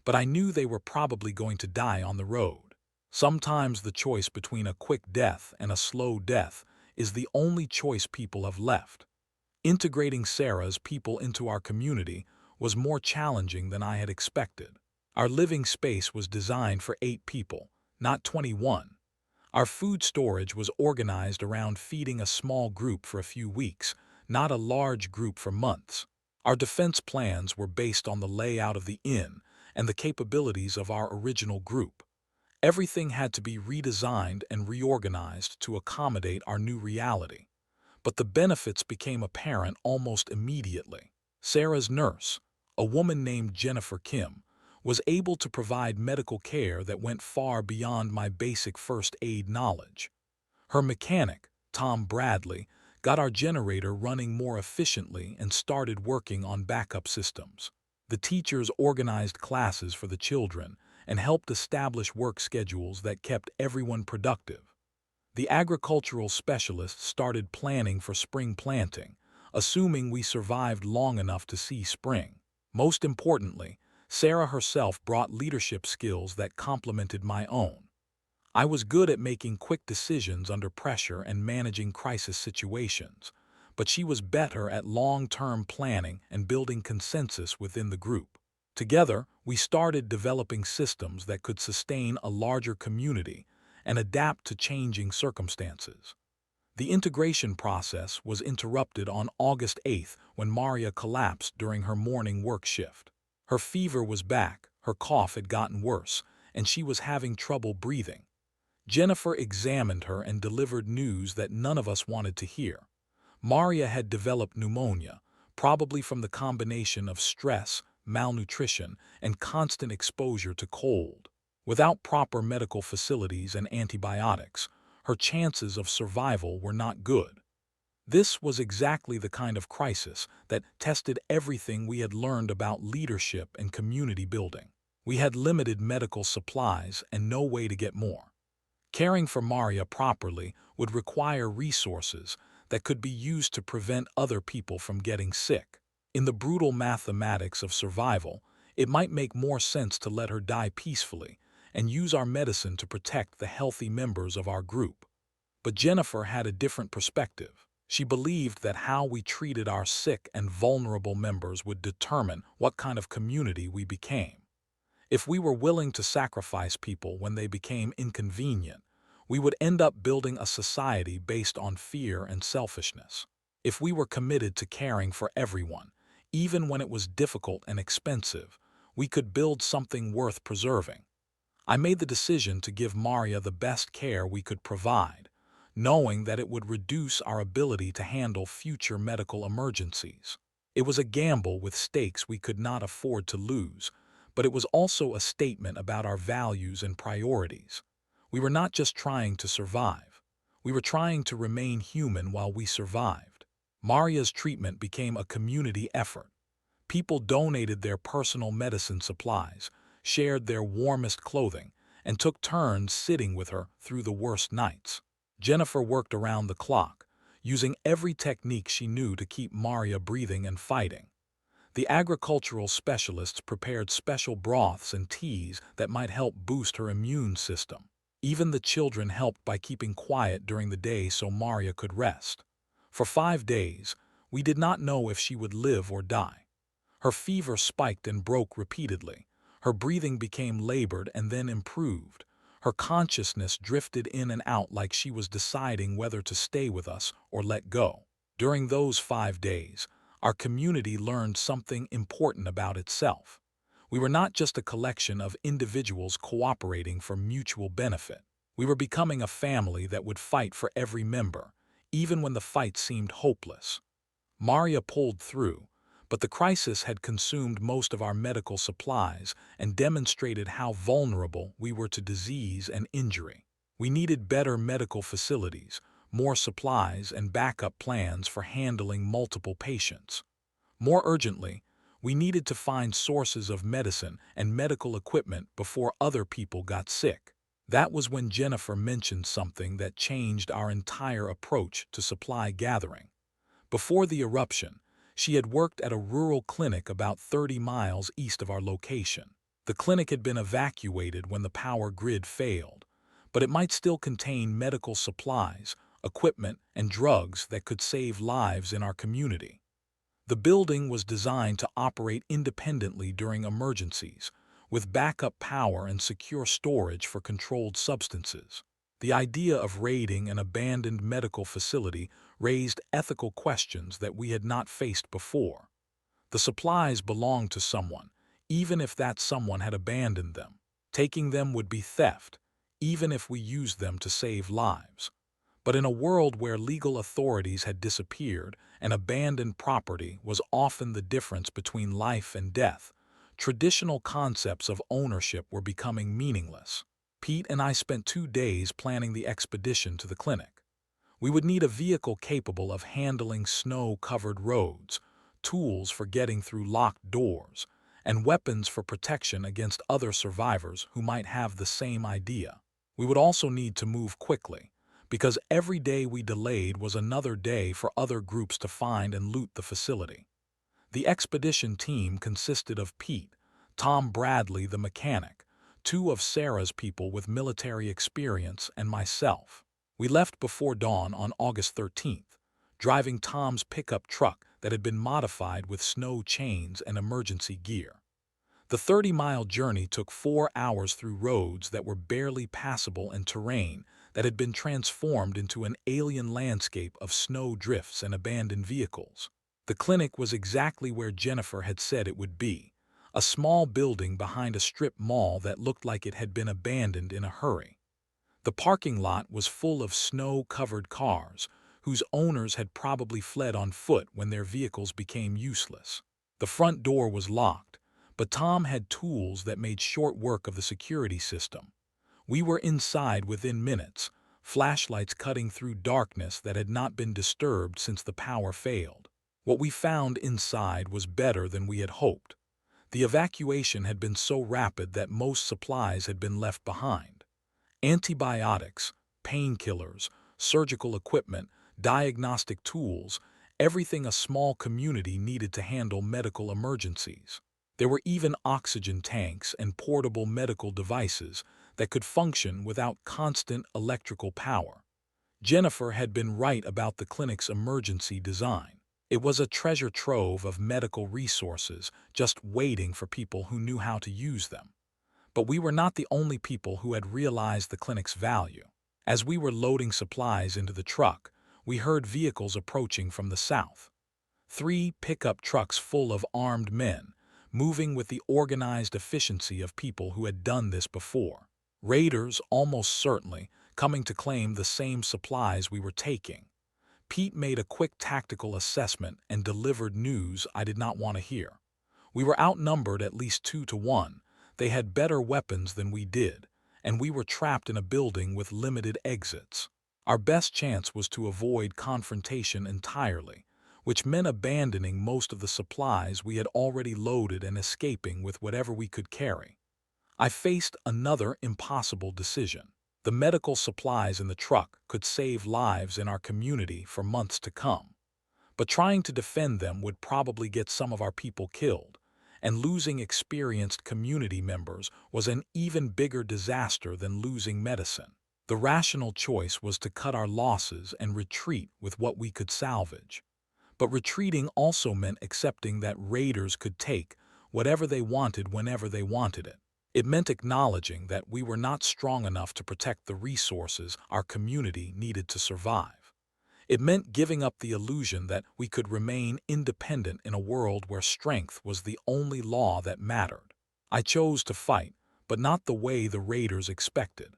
[SPEAKER 1] but I knew they were probably going to die on the road. Sometimes the choice between a quick death and a slow death is the only choice people have left. Integrating Sarah's people into our community was more challenging than I had expected. Our living space was designed for 8 people, not 21. Our food storage was organized around feeding a small group for a few weeks, not a large group for months. Our defense plans were based on the layout of the inn and the capabilities of our original group. Everything had to be redesigned and reorganized to accommodate our new reality. But the benefits became apparent almost immediately. Sarah's nurse, a woman named Jennifer Kim, was able to provide medical care that went far beyond my basic first aid knowledge. Her mechanic, Tom Bradley, got our generator running more efficiently and started working on backup systems. The teachers organized classes for the children and helped establish work schedules that kept everyone productive. The agricultural specialists started planning for spring planting, assuming we survived long enough to see spring. Most importantly, Sarah herself brought leadership skills that complemented my own. I was good at making quick decisions under pressure and managing crisis situations, but she was better at long-term planning and building consensus within the group. Together, we started developing systems that could sustain a larger community and adapt to changing circumstances. The integration process was interrupted on August 8th when Maria collapsed during her morning work shift. Her fever was back, her cough had gotten worse, and she was having trouble breathing. Jennifer examined her and delivered news that none of us wanted to hear. Maria had developed pneumonia, probably from the combination of stress, malnutrition, and constant exposure to cold. Without proper medical facilities and antibiotics, her chances of survival were not good. This was exactly the kind of crisis that tested everything we had learned about leadership and community building. We had limited medical supplies and no way to get more. Caring for Maria properly would require resources that could be used to prevent other people from getting sick. In the brutal mathematics of survival, it might make more sense to let her die peacefully and use our medicine to protect the healthy members of our group. But Jennifer had a different perspective. She believed that how we treated our sick and vulnerable members would determine what kind of community we became. If we were willing to sacrifice people when they became inconvenient, we would end up building a society based on fear and selfishness. If we were committed to caring for everyone, even when it was difficult and expensive, we could build something worth preserving. I made the decision to give Maria the best care we could provide, knowing that it would reduce our ability to handle future medical emergencies. It was a gamble with stakes we could not afford to lose, but it was also a statement about our values and priorities. We were not just trying to survive. We were trying to remain human while we survived. Maria's treatment became a community effort. People donated their personal medicine supplies, shared their warmest clothing, and took turns sitting with her through the worst nights. Jennifer worked around the clock, using every technique she knew to keep Maria breathing and fighting. The agricultural specialists prepared special broths and teas that might help boost her immune system. Even the children helped by keeping quiet during the day so Maria could rest. For 5 days, we did not know if she would live or die. Her fever spiked and broke repeatedly. Her breathing became labored and then improved. Her consciousness drifted in and out like she was deciding whether to stay with us or let go. During those 5 days, our community learned something important about itself. We were not just a collection of individuals cooperating for mutual benefit. We were becoming a family that would fight for every member, even when the fight seemed hopeless. Maria pulled through, but the crisis had consumed most of our medical supplies and demonstrated how vulnerable we were to disease and injury. We needed better medical facilities, more supplies, and backup plans for handling multiple patients. More urgently, we needed to find sources of medicine and medical equipment before other people got sick. That was when Jennifer mentioned something that changed our entire approach to supply gathering. Before the eruption, she had worked at a rural clinic about 30 miles east of our location. The clinic had been evacuated when the power grid failed, but it might still contain medical supplies, equipment, and drugs that could save lives in our community. The building was designed to operate independently during emergencies, with backup power and secure storage for controlled substances. The idea of raiding an abandoned medical facility raised ethical questions that we had not faced before. The supplies belonged to someone, even if that someone had abandoned them. Taking them would be theft, even if we used them to save lives. But in a world where legal authorities had disappeared and abandoned property was often the difference between life and death, traditional concepts of ownership were becoming meaningless. Pete and I spent 2 days planning the expedition to the clinic. We would need a vehicle capable of handling snow-covered roads, tools for getting through locked doors, and weapons for protection against other survivors who might have the same idea. We would also need to move quickly, because every day we delayed was another day for other groups to find and loot the facility. The expedition team consisted of Pete, Tom Bradley the mechanic, 2 of Sarah's people with military experience, and myself. We left before dawn on August 13th, driving Tom's pickup truck that had been modified with snow chains and emergency gear. The 30-mile journey took 4 hours through roads that were barely passable and terrain that had been transformed into an alien landscape of snow drifts and abandoned vehicles. The clinic was exactly where Jennifer had said it would be, a small building behind a strip mall that looked like it had been abandoned in a hurry. The parking lot was full of snow-covered cars, whose owners had probably fled on foot when their vehicles became useless. The front door was locked, but Tom had tools that made short work of the security system. We were inside within minutes, flashlights cutting through darkness that had not been disturbed since the power failed. What we found inside was better than we had hoped. The evacuation had been so rapid that most supplies had been left behind. Antibiotics, painkillers, surgical equipment, diagnostic tools, everything a small community needed to handle medical emergencies. There were even oxygen tanks and portable medical devices that could function without constant electrical power. Jennifer had been right about the clinic's emergency design. It was a treasure trove of medical resources just waiting for people who knew how to use them. But we were not the only people who had realized the clinic's value. As we were loading supplies into the truck, we heard vehicles approaching from the south. 3 pickup trucks full of armed men, moving with the organized efficiency of people who had done this before. Raiders, almost certainly, coming to claim the same supplies we were taking. Pete made a quick tactical assessment and delivered news I did not want to hear. We were outnumbered at least 2 to 1, they had better weapons than we did, and we were trapped in a building with limited exits. Our best chance was to avoid confrontation entirely, which meant abandoning most of the supplies we had already loaded and escaping with whatever we could carry. I faced another impossible decision. The medical supplies in the truck could save lives in our community for months to come, but trying to defend them would probably get some of our people killed, and losing experienced community members was an even bigger disaster than losing medicine. The rational choice was to cut our losses and retreat with what we could salvage. But retreating also meant accepting that raiders could take whatever they wanted whenever they wanted it. It meant acknowledging that we were not strong enough to protect the resources our community needed to survive. It meant giving up the illusion that we could remain independent in a world where strength was the only law that mattered. I chose to fight, but not the way the raiders expected.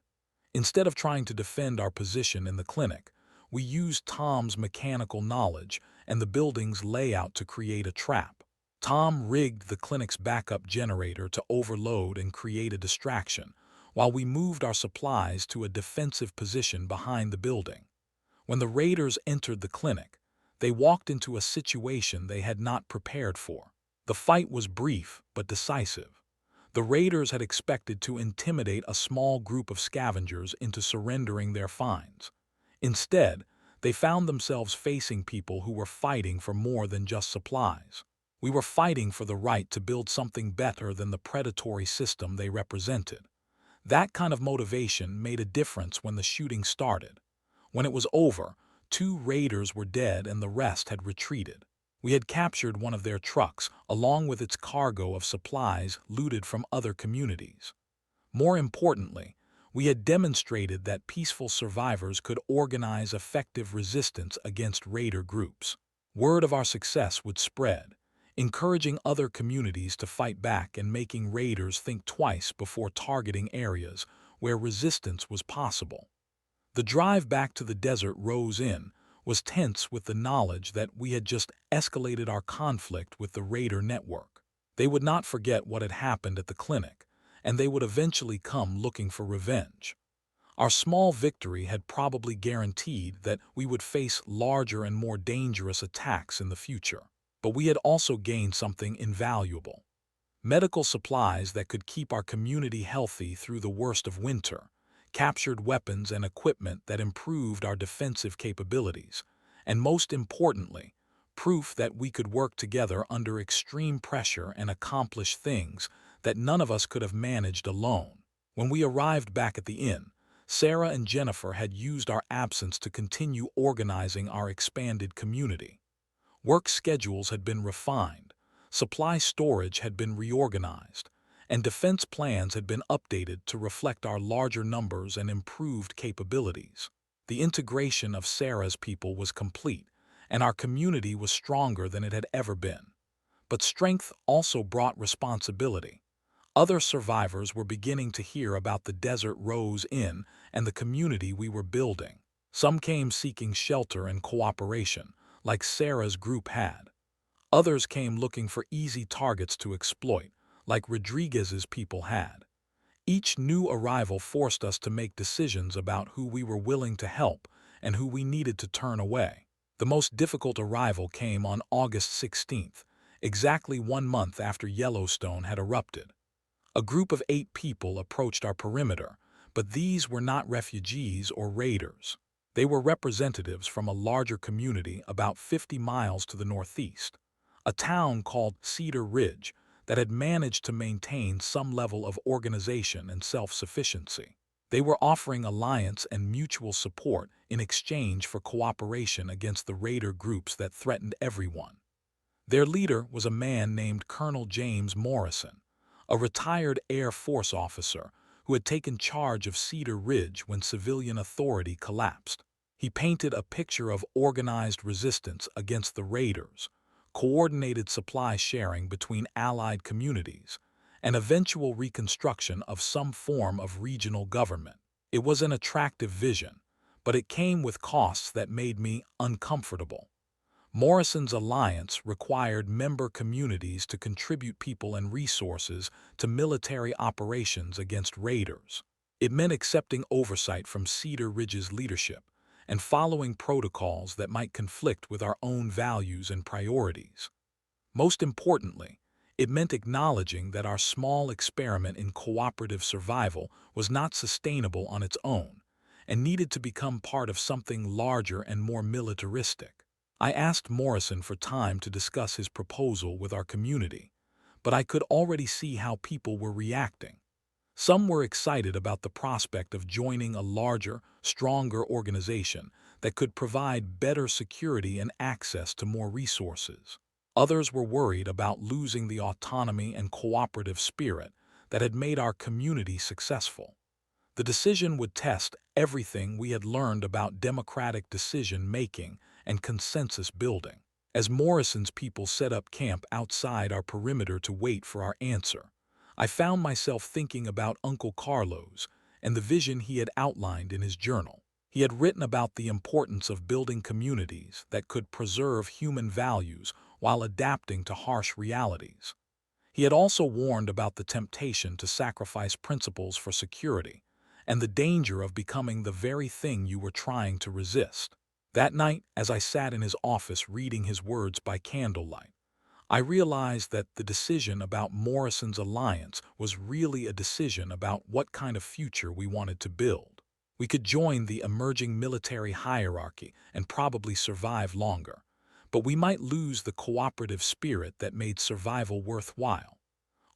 [SPEAKER 1] Instead of trying to defend our position in the clinic, we used Tom's mechanical knowledge and the building's layout to create a trap. Tom rigged the clinic's backup generator to overload and create a distraction, while we moved our supplies to a defensive position behind the building. When the raiders entered the clinic, they walked into a situation they had not prepared for. The fight was brief but decisive. The raiders had expected to intimidate a small group of scavengers into surrendering their finds. Instead, they found themselves facing people who were fighting for more than just supplies. We were fighting for the right to build something better than the predatory system they represented. That kind of motivation made a difference when the shooting started. When it was over, 2 raiders were dead and the rest had retreated. We had captured one of their trucks, along with its cargo of supplies looted from other communities. More importantly, we had demonstrated that peaceful survivors could organize effective resistance against raider groups. Word of our success would spread, encouraging other communities to fight back and making raiders think twice before targeting areas where resistance was possible. The drive back to the desert Rose Inn was tense with the knowledge that we had just escalated our conflict with the raider network. They would not forget what had happened at the clinic, and they would eventually come looking for revenge. Our small victory had probably guaranteed that we would face larger and more dangerous attacks in the future. But we had also gained something invaluable: medical supplies that could keep our community healthy through the worst of winter, captured weapons and equipment that improved our defensive capabilities, and most importantly, proof that we could work together under extreme pressure and accomplish things that none of us could have managed alone. When we arrived back at the inn, Sarah and Jennifer had used our absence to continue organizing our expanded community. Work schedules had been refined, supply storage had been reorganized, and defense plans had been updated to reflect our larger numbers and improved capabilities. The integration of Sarah's people was complete, and our community was stronger than it had ever been. But strength also brought responsibility. Other survivors were beginning to hear about the Desert Rose Inn and the community we were building. Some came seeking shelter and cooperation, like Sarah's group had. Others came looking for easy targets to exploit, like Rodriguez's people had. Each new arrival forced us to make decisions about who we were willing to help and who we needed to turn away. The most difficult arrival came on August 16th, exactly 1 month after Yellowstone had erupted. A group of 8 people approached our perimeter, but these were not refugees or raiders. They were representatives from a larger community about 50 miles to the northeast, a town called Cedar Ridge that had managed to maintain some level of organization and self-sufficiency. They were offering alliance and mutual support in exchange for cooperation against the raider groups that threatened everyone. Their leader was a man named Colonel James Morrison, a retired Air Force officer who had taken charge of Cedar Ridge when civilian authority collapsed. He painted a picture of organized resistance against the raiders, coordinated supply sharing between allied communities, and eventual reconstruction of some form of regional government. It was an attractive vision, but it came with costs that made me uncomfortable. Morrison's alliance required member communities to contribute people and resources to military operations against raiders. It meant accepting oversight from Cedar Ridge's leadership and following protocols that might conflict with our own values and priorities. Most importantly, it meant acknowledging that our small experiment in cooperative survival was not sustainable on its own and needed to become part of something larger and more militaristic. I asked Morrison for time to discuss his proposal with our community, but I could already see how people were reacting. Some were excited about the prospect of joining a larger, stronger organization that could provide better security and access to more resources. Others were worried about losing the autonomy and cooperative spirit that had made our community successful. The decision would test everything we had learned about democratic decision-making and consensus building. As Morrison's people set up camp outside our perimeter to wait for our answer, I found myself thinking about Uncle Carlos and the vision he had outlined in his journal. He had written about the importance of building communities that could preserve human values while adapting to harsh realities. He had also warned about the temptation to sacrifice principles for security and the danger of becoming the very thing you were trying to resist. That night, as I sat in his office reading his words by candlelight, I realized that the decision about Morrison's alliance was really a decision about what kind of future we wanted to build. We could join the emerging military hierarchy and probably survive longer, but we might lose the cooperative spirit that made survival worthwhile.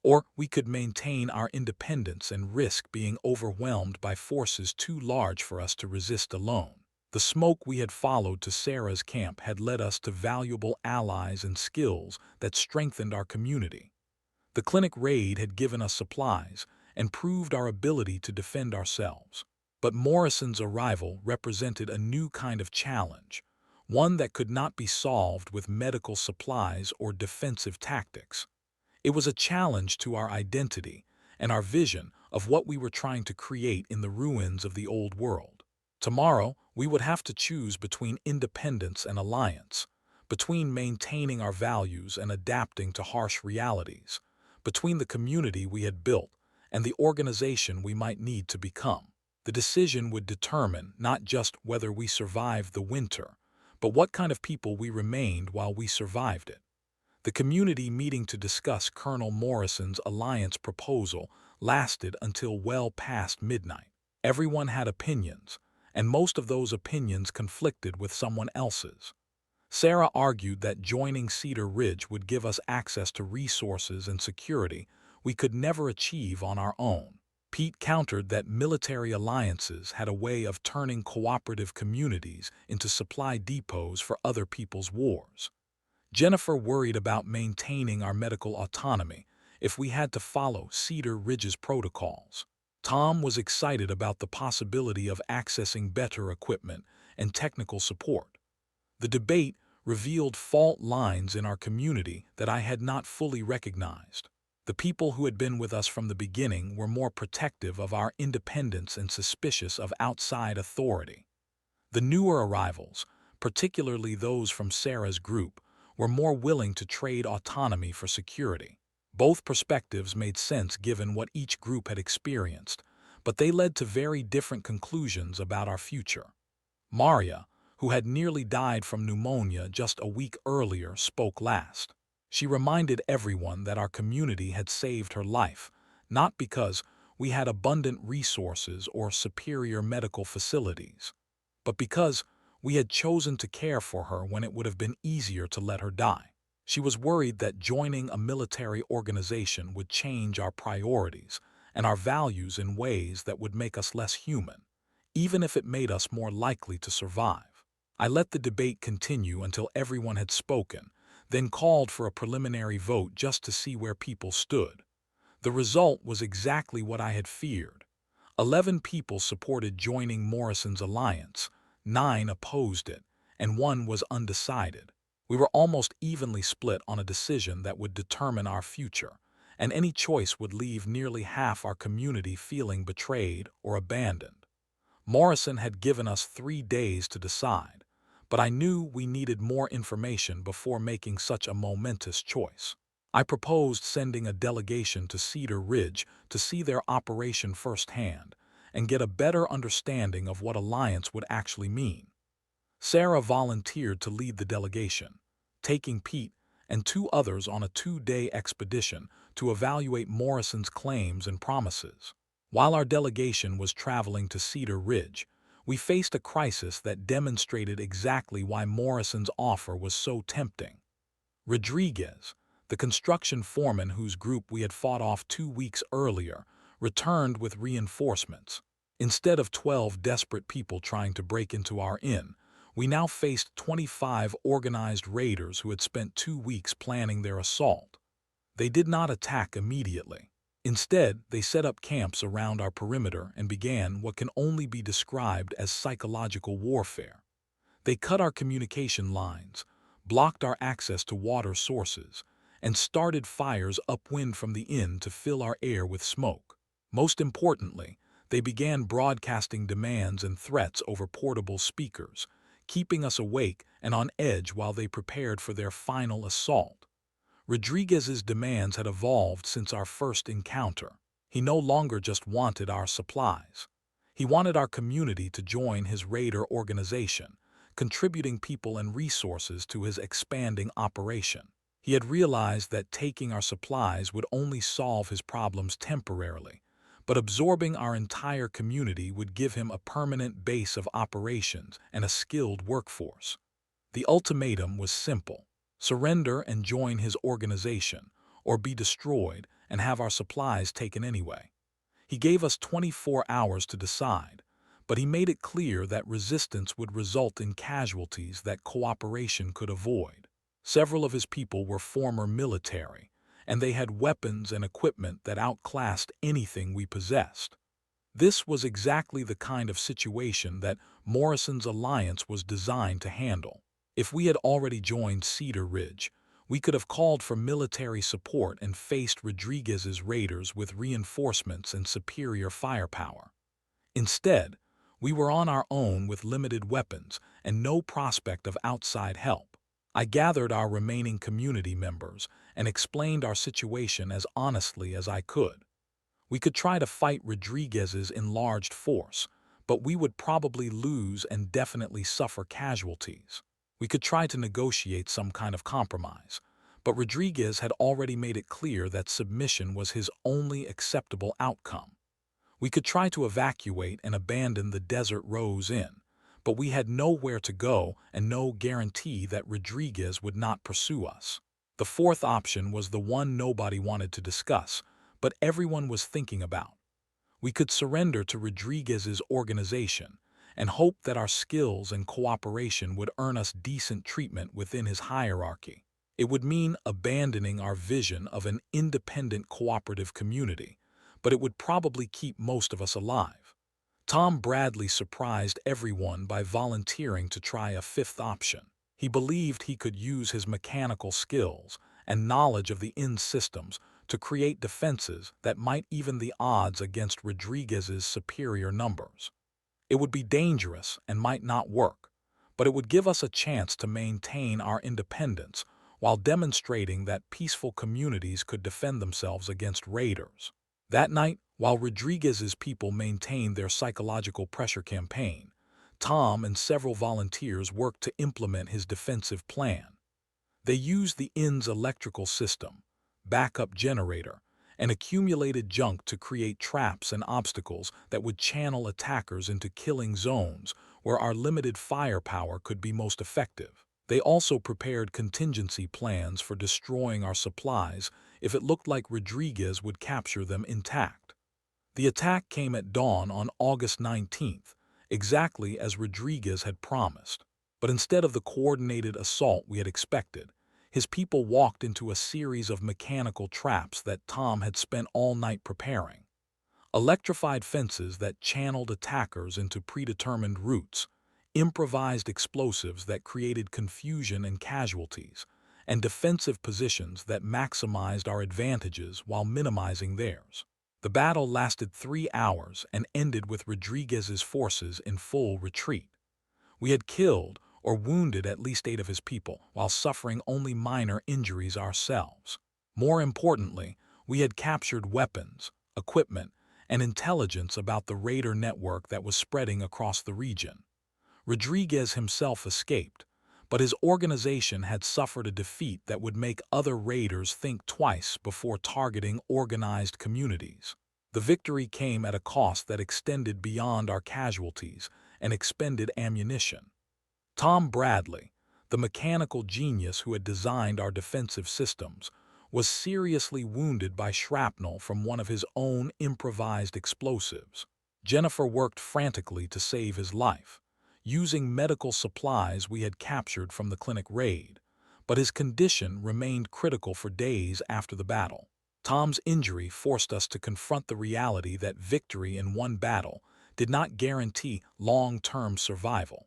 [SPEAKER 1] Or we could maintain our independence and risk being overwhelmed by forces too large for us to resist alone. The smoke we had followed to Sarah's camp had led us to valuable allies and skills that strengthened our community. The clinic raid had given us supplies and proved our ability to defend ourselves. But Morrison's arrival represented a new kind of challenge, one that could not be solved with medical supplies or defensive tactics. It was a challenge to our identity and our vision of what we were trying to create in the ruins of the old world. Tomorrow, we would have to choose between independence and alliance, between maintaining our values and adapting to harsh realities, between the community we had built and the organization we might need to become. The decision would determine not just whether we survived the winter, but what kind of people we remained while we survived it. The community meeting to discuss Colonel Morrison's alliance proposal lasted until well past midnight. Everyone had opinions, and most of those opinions conflicted with someone else's. Sarah argued that joining Cedar Ridge would give us access to resources and security we could never achieve on our own. Pete countered that military alliances had a way of turning cooperative communities into supply depots for other people's wars. Jennifer worried about maintaining our medical autonomy if we had to follow Cedar Ridge's protocols. Tom was excited about the possibility of accessing better equipment and technical support. The debate revealed fault lines in our community that I had not fully recognized. The people who had been with us from the beginning were more protective of our independence and suspicious of outside authority. The newer arrivals, particularly those from Sarah's group, were more willing to trade autonomy for security. Both perspectives made sense given what each group had experienced, but they led to very different conclusions about our future. Maria, who had nearly died from pneumonia just a week earlier, spoke last. She reminded everyone that our community had saved her life, not because we had abundant resources or superior medical facilities, but because we had chosen to care for her when it would have been easier to let her die. She was worried that joining a military organization would change our priorities and our values in ways that would make us less human, even if it made us more likely to survive. I let the debate continue until everyone had spoken, then called for a preliminary vote just to see where people stood. The result was exactly what I had feared. 11 people supported joining Morrison's alliance, 9 opposed it, and 1 was undecided. We were almost evenly split on a decision that would determine our future, and any choice would leave nearly half our community feeling betrayed or abandoned. Morrison had given us 3 days to decide, but I knew we needed more information before making such a momentous choice. I proposed sending a delegation to Cedar Ridge to see their operation firsthand and get a better understanding of what alliance would actually mean. Sarah volunteered to lead the delegation, taking Pete and 2 others on a 2-day expedition to evaluate Morrison's claims and promises. While our delegation was traveling to Cedar Ridge, we faced a crisis that demonstrated exactly why Morrison's offer was so tempting. Rodriguez, the construction foreman whose group we had fought off 2 weeks earlier, returned with reinforcements. Instead of 12 desperate people trying to break into our inn, we now faced 25 organized raiders who had spent 2 weeks planning their assault. They did not attack immediately. Instead, they set up camps around our perimeter and began what can only be described as psychological warfare. They cut our communication lines, blocked our access to water sources, and started fires upwind from the inn to fill our air with smoke. Most importantly, they began broadcasting demands and threats over portable speakers, keeping us awake and on edge while they prepared for their final assault. Rodriguez's demands had evolved since our first encounter. He no longer just wanted our supplies. He wanted our community to join his raider organization, contributing people and resources to his expanding operation. He had realized that taking our supplies would only solve his problems temporarily, but absorbing our entire community would give him a permanent base of operations and a skilled workforce. The ultimatum was simple: surrender and join his organization, or be destroyed and have our supplies taken anyway. He gave us 24 hours to decide, but he made it clear that resistance would result in casualties that cooperation could avoid. Several of his people were former military, and they had weapons and equipment that outclassed anything we possessed. This was exactly the kind of situation that Morrison's alliance was designed to handle. If we had already joined Cedar Ridge, we could have called for military support and faced Rodriguez's raiders with reinforcements and superior firepower. Instead, we were on our own with limited weapons and no prospect of outside help. I gathered our remaining community members and explained our situation as honestly as I could. We could try to fight Rodriguez's enlarged force, but we would probably lose and definitely suffer casualties. We could try to negotiate some kind of compromise, but Rodriguez had already made it clear that submission was his only acceptable outcome. We could try to evacuate and abandon the Desert Rose Inn, but we had nowhere to go and no guarantee that Rodriguez would not pursue us. The fourth option was the one nobody wanted to discuss, but everyone was thinking about. We could surrender to Rodriguez's organization and hope that our skills and cooperation would earn us decent treatment within his hierarchy. It would mean abandoning our vision of an independent cooperative community, but it would probably keep most of us alive. Tom Bradley surprised everyone by volunteering to try a fifth option. He believed he could use his mechanical skills and knowledge of the inn's systems to create defenses that might even the odds against Rodriguez's superior numbers. It would be dangerous and might not work, but it would give us a chance to maintain our independence while demonstrating that peaceful communities could defend themselves against raiders. That night, while Rodriguez's people maintained their psychological pressure campaign, Tom and several volunteers worked to implement his defensive plan. They used the inn's electrical system, backup generator, and accumulated junk to create traps and obstacles that would channel attackers into killing zones where our limited firepower could be most effective. They also prepared contingency plans for destroying our supplies if it looked like Rodriguez would capture them intact. The attack came at dawn on August 19th, exactly as Rodriguez had promised. But instead of the coordinated assault we had expected, his people walked into a series of mechanical traps that Tom had spent all night preparing. Electrified fences that channeled attackers into predetermined routes, improvised explosives that created confusion and casualties, and defensive positions that maximized our advantages while minimizing theirs. The battle lasted 3 hours and ended with Rodriguez's forces in full retreat. We had killed or wounded at least 8 of his people, while suffering only minor injuries ourselves. More importantly, we had captured weapons, equipment, and intelligence about the raider network that was spreading across the region. Rodriguez himself escaped, but his organization had suffered a defeat that would make other raiders think twice before targeting organized communities. The victory came at a cost that extended beyond our casualties and expended ammunition. Tom Bradley, the mechanical genius who had designed our defensive systems, was seriously wounded by shrapnel from one of his own improvised explosives. Jennifer worked frantically to save his life, using medical supplies we had captured from the clinic raid, but his condition remained critical for days after the battle. Tom's injury forced us to confront the reality that victory in one battle did not guarantee long-term survival.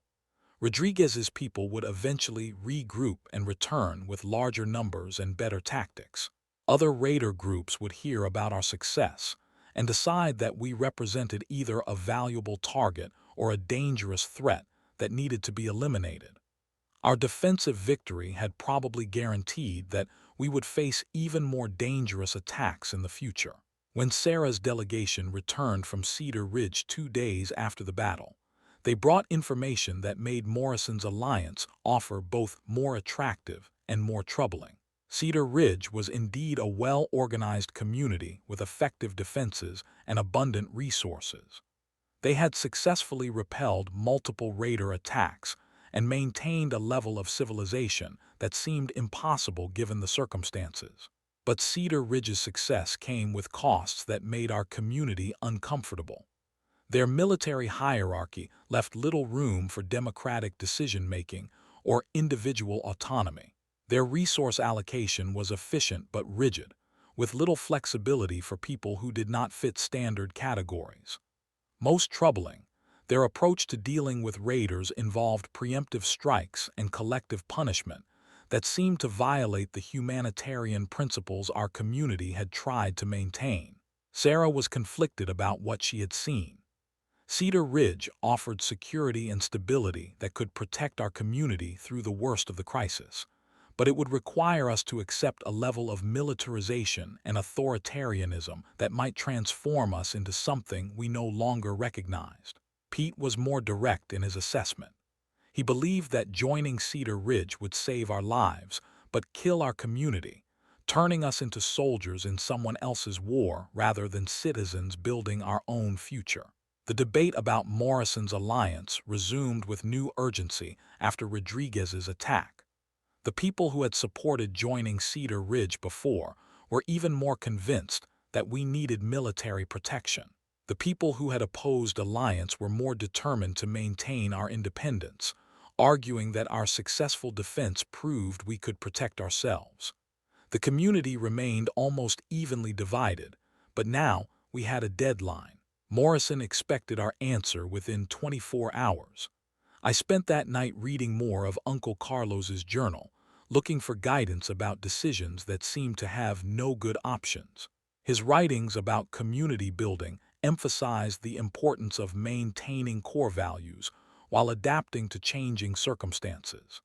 [SPEAKER 1] Rodriguez's people would eventually regroup and return with larger numbers and better tactics. Other raider groups would hear about our success and decide that we represented either a valuable target or a dangerous threat that needed to be eliminated. Our defensive victory had probably guaranteed that we would face even more dangerous attacks in the future. When Sarah's delegation returned from Cedar Ridge 2 days after the battle, they brought information that made Morrison's alliance offer both more attractive and more troubling. Cedar Ridge was indeed a well-organized community with effective defenses and abundant resources. They had successfully repelled multiple raider attacks and maintained a level of civilization that seemed impossible given the circumstances. But Cedar Ridge's success came with costs that made our community uncomfortable. Their military hierarchy left little room for democratic decision-making or individual autonomy. Their resource allocation was efficient but rigid, with little flexibility for people who did not fit standard categories. Most troubling, their approach to dealing with raiders involved preemptive strikes and collective punishment that seemed to violate the humanitarian principles our community had tried to maintain. Sarah was conflicted about what she had seen. Cedar Ridge offered security and stability that could protect our community through the worst of the crisis, but it would require us to accept a level of militarization and authoritarianism that might transform us into something we no longer recognized. Pete was more direct in his assessment. He believed that joining Cedar Ridge would save our lives, but kill our community, turning us into soldiers in someone else's war rather than citizens building our own future. The debate about Morrison's alliance resumed with new urgency after Rodriguez's attack. The people who had supported joining Cedar Ridge before were even more convinced that we needed military protection. The people who had opposed alliance were more determined to maintain our independence, arguing that our successful defense proved we could protect ourselves. The community remained almost evenly divided, but now we had a deadline. Morrison expected our answer within 24 hours. I spent that night reading more of Uncle Carlos's journal, looking for guidance about decisions that seemed to have no good options. His writings about community building emphasized the importance of maintaining core values while adapting to changing circumstances.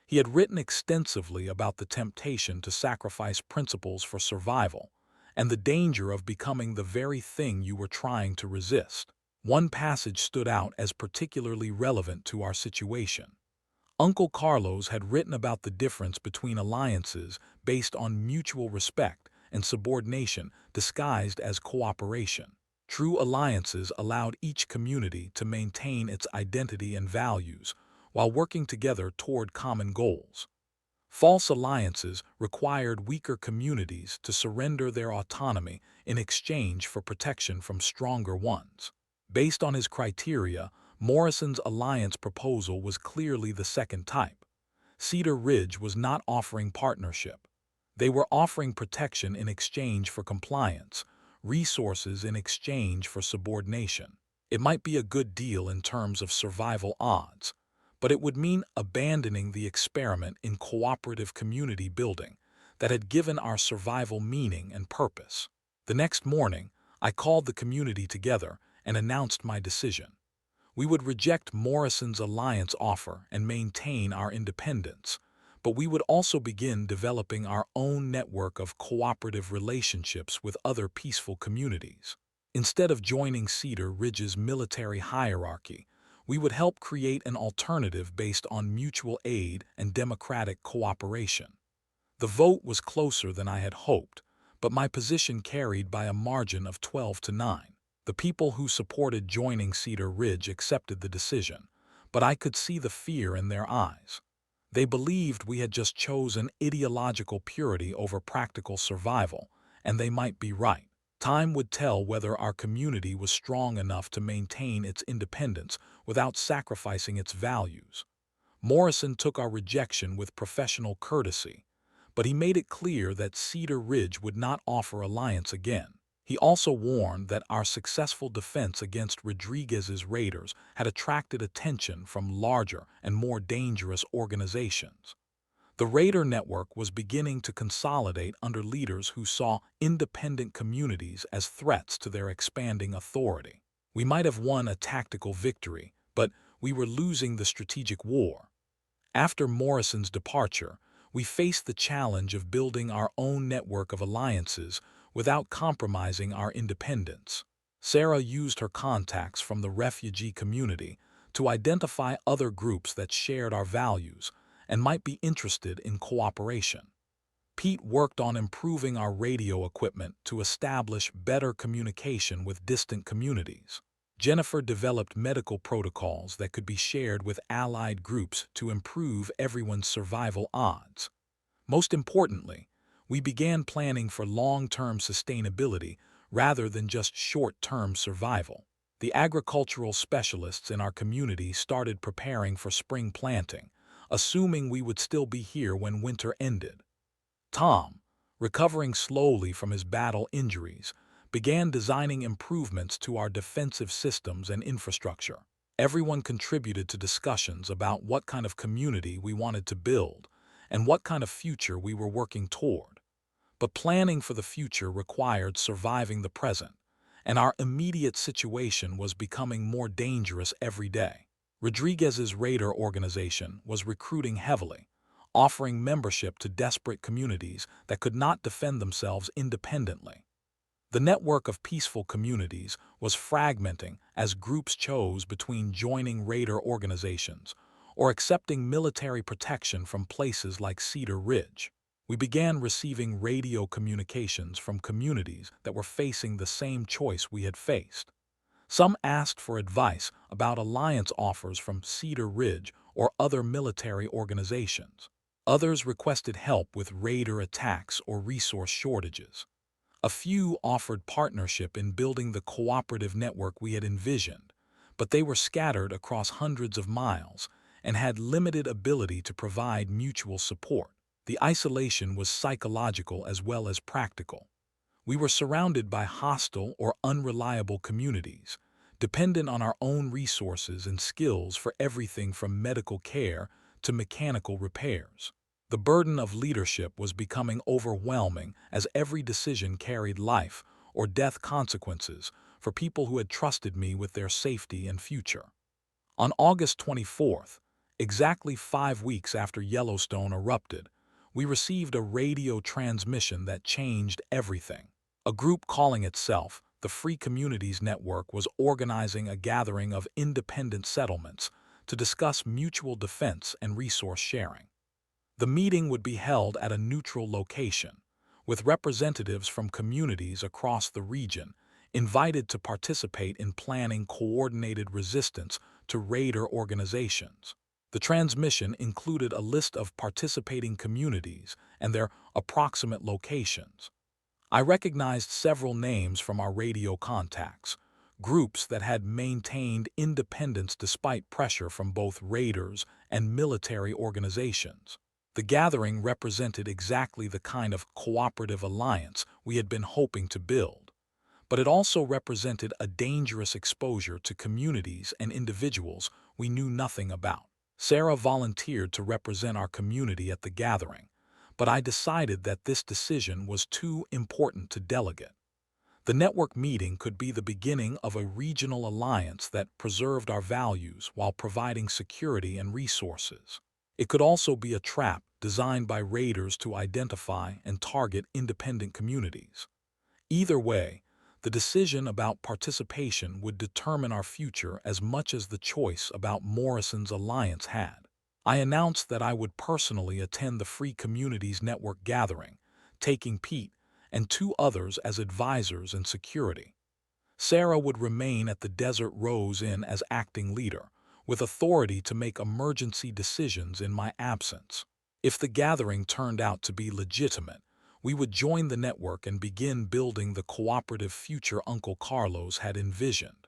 [SPEAKER 1] He had written extensively about the temptation to sacrifice principles for survival and the danger of becoming the very thing you were trying to resist. One passage stood out as particularly relevant to our situation. Uncle Carlos had written about the difference between alliances based on mutual respect and subordination disguised as cooperation. True alliances allowed each community to maintain its identity and values while working together toward common goals. False alliances required weaker communities to surrender their autonomy in exchange for protection from stronger ones. Based on his criteria, Morrison's alliance proposal was clearly the second type. Cedar Ridge was not offering partnership. They were offering protection in exchange for compliance, resources in exchange for subordination. It might be a good deal in terms of survival odds, but it would mean abandoning the experiment in cooperative community building that had given our survival meaning and purpose. The next morning, I called the community together and announced my decision. We would reject Morrison's alliance offer and maintain our independence, but we would also begin developing our own network of cooperative relationships with other peaceful communities. Instead of joining Cedar Ridge's military hierarchy, we would help create an alternative based on mutual aid and democratic cooperation. The vote was closer than I had hoped, but my position carried by a margin of 12-9. The people who supported joining Cedar Ridge accepted the decision, but I could see the fear in their eyes. They believed we had just chosen ideological purity over practical survival, and they might be right. Time would tell whether our community was strong enough to maintain its independence without sacrificing its values. Morrison took our rejection with professional courtesy, but he made it clear that Cedar Ridge would not offer alliance again. He also warned that our successful defense against Rodriguez's raiders had attracted attention from larger and more dangerous organizations. The raider network was beginning to consolidate under leaders who saw independent communities as threats to their expanding authority. We might have won a tactical victory, but we were losing the strategic war. After Morrison's departure, we faced the challenge of building our own network of alliances without compromising our independence. Sarah used her contacts from the refugee community to identify other groups that shared our values and might be interested in cooperation. Pete worked on improving our radio equipment to establish better communication with distant communities. Jennifer developed medical protocols that could be shared with allied groups to improve everyone's survival odds. Most importantly, we began planning for long-term sustainability rather than just short-term survival. The agricultural specialists in our community started preparing for spring planting, assuming we would still be here when winter ended. Tom, recovering slowly from his battle injuries, began designing improvements to our defensive systems and infrastructure. Everyone contributed to discussions about what kind of community we wanted to build and what kind of future we were working toward. But planning for the future required surviving the present, and our immediate situation was becoming more dangerous every day. Rodriguez's raider organization was recruiting heavily, offering membership to desperate communities that could not defend themselves independently. The network of peaceful communities was fragmenting as groups chose between joining raider organizations or accepting military protection from places like Cedar Ridge. We began receiving radio communications from communities that were facing the same choice we had faced. Some asked for advice about alliance offers from Cedar Ridge or other military organizations. Others requested help with raider attacks or resource shortages. A few offered partnership in building the cooperative network we had envisioned, but they were scattered across hundreds of miles and had limited ability to provide mutual support. The isolation was psychological as well as practical. We were surrounded by hostile or unreliable communities, dependent on our own resources and skills for everything from medical care to mechanical repairs. The burden of leadership was becoming overwhelming as every decision carried life or death consequences for people who had trusted me with their safety and future. On August 24th, exactly 5 weeks after Yellowstone erupted, we received a radio transmission that changed everything. A group calling itself the Free Communities Network was organizing a gathering of independent settlements to discuss mutual defense and resource sharing. The meeting would be held at a neutral location, with representatives from communities across the region invited to participate in planning coordinated resistance to raider organizations. The transmission included a list of participating communities and their approximate locations. I recognized several names from our radio contacts, groups that had maintained independence despite pressure from both raiders and military organizations. The gathering represented exactly the kind of cooperative alliance we had been hoping to build, but it also represented a dangerous exposure to communities and individuals we knew nothing about. Sarah volunteered to represent our community at the gathering, but I decided that this decision was too important to delegate. The network meeting could be the beginning of a regional alliance that preserved our values while providing security and resources. It could also be a trap designed by raiders to identify and target independent communities. Either way, the decision about participation would determine our future as much as the choice about Morrison's alliance had. I announced that I would personally attend the Free Communities Network gathering, taking Pete and two others as advisors and security. Sarah would remain at the Desert Rose Inn as acting leader, with authority to make emergency decisions in my absence. If the gathering turned out to be legitimate, we would join the network and begin building the cooperative future Uncle Carlos had envisioned.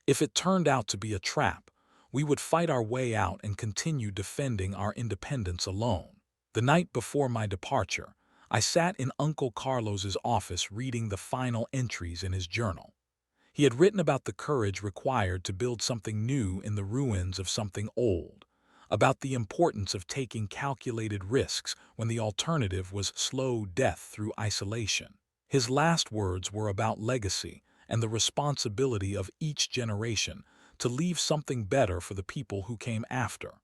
[SPEAKER 1] If it turned out to be a trap, we would fight our way out and continue defending our independence alone. The night before my departure, I sat in Uncle Carlos's office reading the final entries in his journal. He had written about the courage required to build something new in the ruins of something old, about the importance of taking calculated risks when the alternative was slow death through isolation. His last words were about legacy and the responsibility of each generation to leave something better for the people who came after.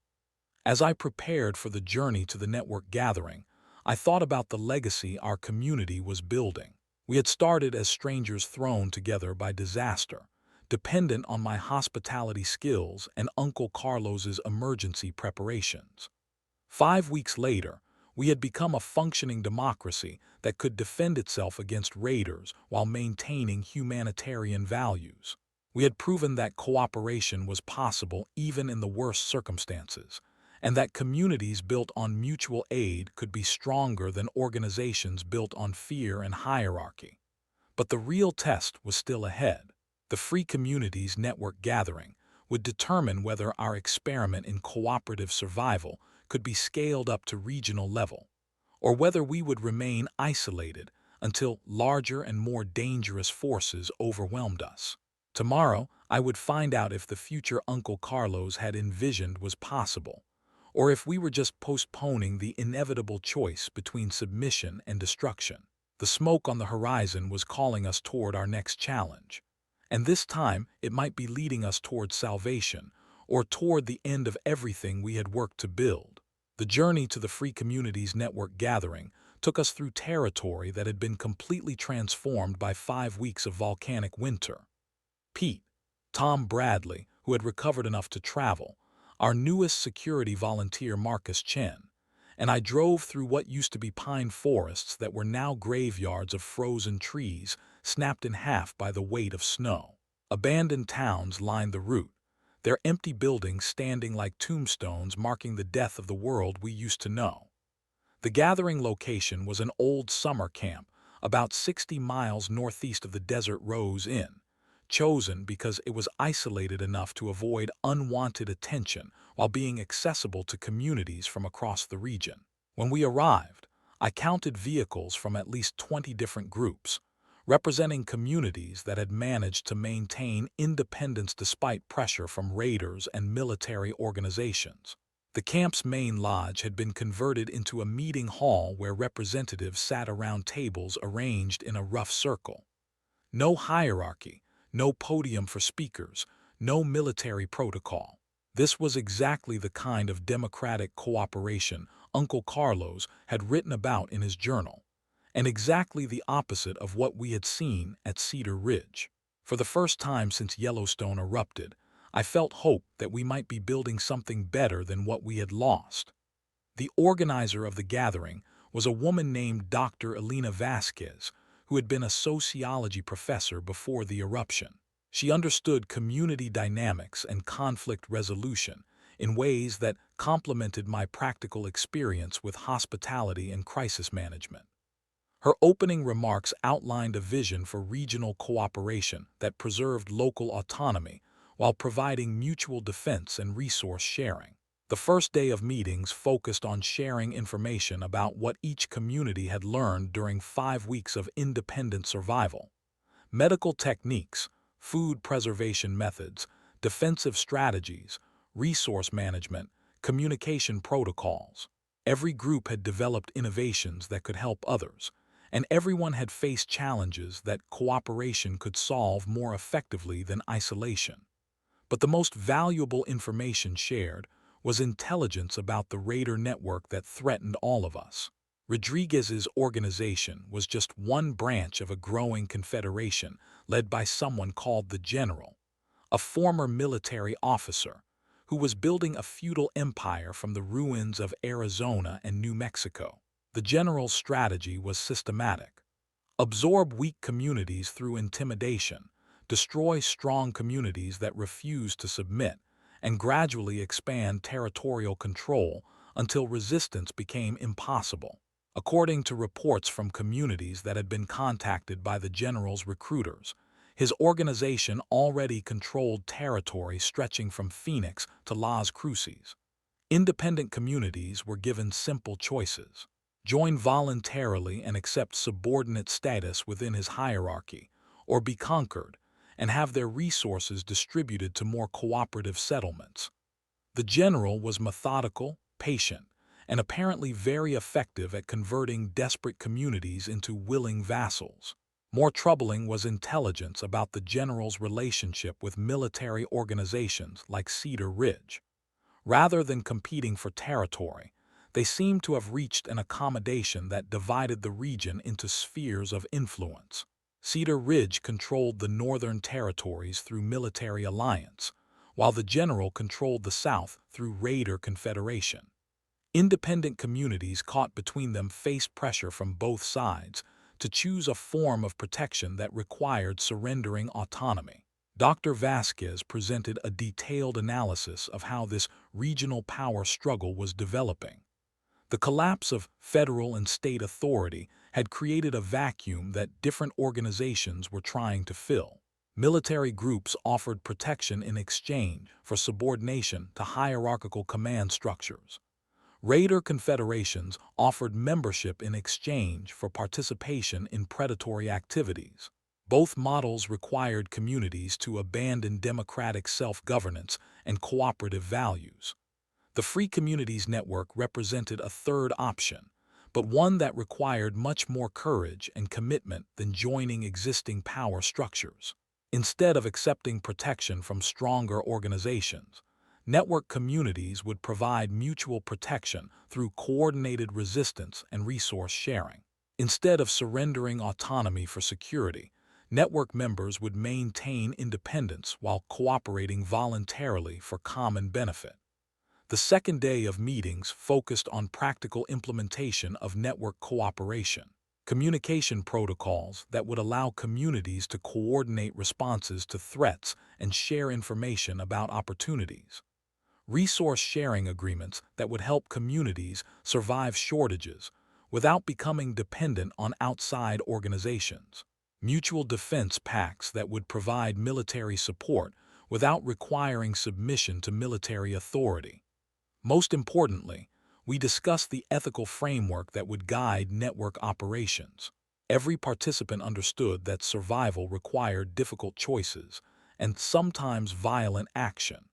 [SPEAKER 1] As I prepared for the journey to the network gathering, I thought about the legacy our community was building. We had started as strangers thrown together by disaster, dependent on my hospitality skills and Uncle Carlos's emergency preparations. 5 weeks later, we had become a functioning democracy that could defend itself against raiders while maintaining humanitarian values. We had proven that cooperation was possible even in the worst circumstances, and that communities built on mutual aid could be stronger than organizations built on fear and hierarchy. But the real test was still ahead. The Free Communities Network gathering would determine whether our experiment in cooperative survival could be scaled up to regional level, or whether we would remain isolated until larger and more dangerous forces overwhelmed us. Tomorrow, I would find out if the future Uncle Carlos had envisioned was possible, or if we were just postponing the inevitable choice between submission and destruction. The smoke on the horizon was calling us toward our next challenge, and this time it might be leading us toward salvation or toward the end of everything we had worked to build. The journey to the Free Communities Network gathering took us through territory that had been completely transformed by 5 weeks of volcanic winter. Pete, Tom Bradley, who had recovered enough to travel, our newest security volunteer Marcus Chen, and I drove through what used to be pine forests that were now graveyards of frozen trees snapped in half by the weight of snow. Abandoned towns lined the route, their empty buildings standing like tombstones marking the death of the world we used to know. The gathering location was an old summer camp about 60 miles northeast of the Desert Rose Inn, chosen because it was isolated enough to avoid unwanted attention while being accessible to communities from across the region. When we arrived, I counted vehicles from at least 20 different groups, representing communities that had managed to maintain independence despite pressure from raiders and military organizations. The camp's main lodge had been converted into a meeting hall where representatives sat around tables arranged in a rough circle. No hierarchy, no podium for speakers, no military protocol. This was exactly the kind of democratic cooperation Uncle Carlos had written about in his journal, and exactly the opposite of what we had seen at Cedar Ridge. For the first time since Yellowstone erupted, I felt hope that we might be building something better than what we had lost. The organizer of the gathering was a woman named Dr. Elena Vasquez, who had been a sociology professor before the eruption. She understood community dynamics and conflict resolution in ways that complemented my practical experience with hospitality and crisis management. Her opening remarks outlined a vision for regional cooperation that preserved local autonomy while providing mutual defense and resource sharing. The first day of meetings focused on sharing information about what each community had learned during 5 weeks of independent survival. Medical techniques, food preservation methods, defensive strategies, resource management, Communication protocols. Every group had developed innovations that could help others, and everyone had faced challenges that cooperation could solve more effectively than isolation. But the most valuable information shared was intelligence about the raider network that threatened all of us. Rodriguez's organization was just one branch of a growing confederation led by someone called the General, a former military officer who was building a feudal empire from the ruins of Arizona and New Mexico. The General's strategy was systematic. Absorb weak communities through intimidation, destroy strong communities that refuse to submit, and gradually expand territorial control until resistance became impossible. According to reports from communities that had been contacted by the General's recruiters, his organization already controlled territory stretching from Phoenix to Las Cruces. Independent communities were given simple choices: join voluntarily and accept subordinate status within his hierarchy, or be conquered and have their resources distributed to more cooperative settlements. The General was methodical, patient, and apparently very effective at converting desperate communities into willing vassals. More troubling was intelligence about the General's relationship with military organizations like Cedar Ridge. Rather than competing for territory, they seemed to have reached an accommodation that divided the region into spheres of influence. Cedar Ridge controlled the northern territories through military alliance, while the General controlled the south through raider confederation. Independent communities caught between them faced pressure from both sides to choose a form of protection that required surrendering autonomy. Dr. Vasquez presented a detailed analysis of how this regional power struggle was developing. The collapse of federal and state authority had created a vacuum that different organizations were trying to fill. Military groups offered protection in exchange for subordination to hierarchical command structures. Raider confederations offered membership in exchange for participation in predatory activities. Both models required communities to abandon democratic self-governance and cooperative values. The Free Communities Network represented a third option, but one that required much more courage and commitment than joining existing power structures. Instead of accepting protection from stronger organizations, network communities would provide mutual protection through coordinated resistance and resource sharing. Instead of surrendering autonomy for security, network members would maintain independence while cooperating voluntarily for common benefit. The second day of meetings focused on practical implementation of network cooperation, communication protocols that would allow communities to coordinate responses to threats and share information about opportunities, resource sharing agreements that would help communities survive shortages without becoming dependent on outside organizations, mutual defense pacts that would provide military support without requiring submission to military authority. Most importantly, we discussed the ethical framework that would guide network operations. Every participant understood that survival required difficult choices and sometimes violent action,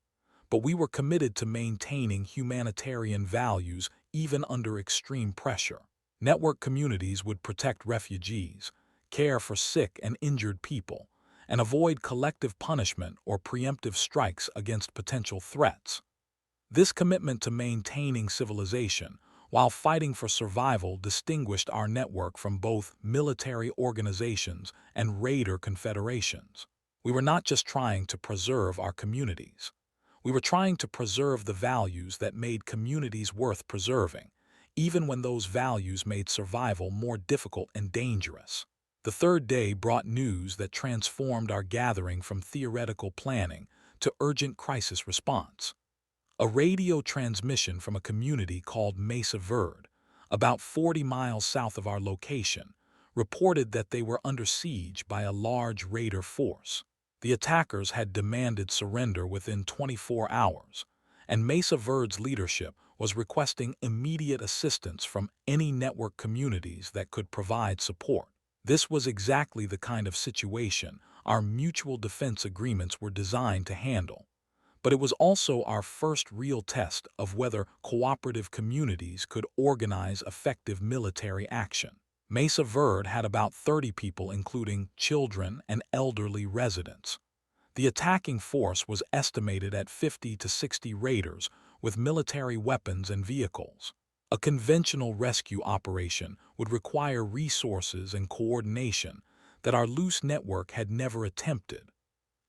[SPEAKER 1] but we were committed to maintaining humanitarian values even under extreme pressure. Network communities would protect refugees, care for sick and injured people, and avoid collective punishment or preemptive strikes against potential threats. This commitment to maintaining civilization while fighting for survival distinguished our network from both military organizations and raider confederations. We were not just trying to preserve our communities. We were trying to preserve the values that made communities worth preserving, even when those values made survival more difficult and dangerous. The third day brought news that transformed our gathering from theoretical planning to urgent crisis response. A radio transmission from a community called Mesa Verde, about 40 miles south of our location, reported that they were under siege by a large raider force. The attackers had demanded surrender within 24 hours, and Mesa Verde's leadership was requesting immediate assistance from any network communities that could provide support. This was exactly the kind of situation our mutual defense agreements were designed to handle. But it was also our first real test of whether cooperative communities could organize effective military action. Mesa Verde had about 30 people, including children and elderly residents. The attacking force was estimated at 50 to 60 raiders with military weapons and vehicles. A conventional rescue operation would require resources and coordination that our loose network had never attempted.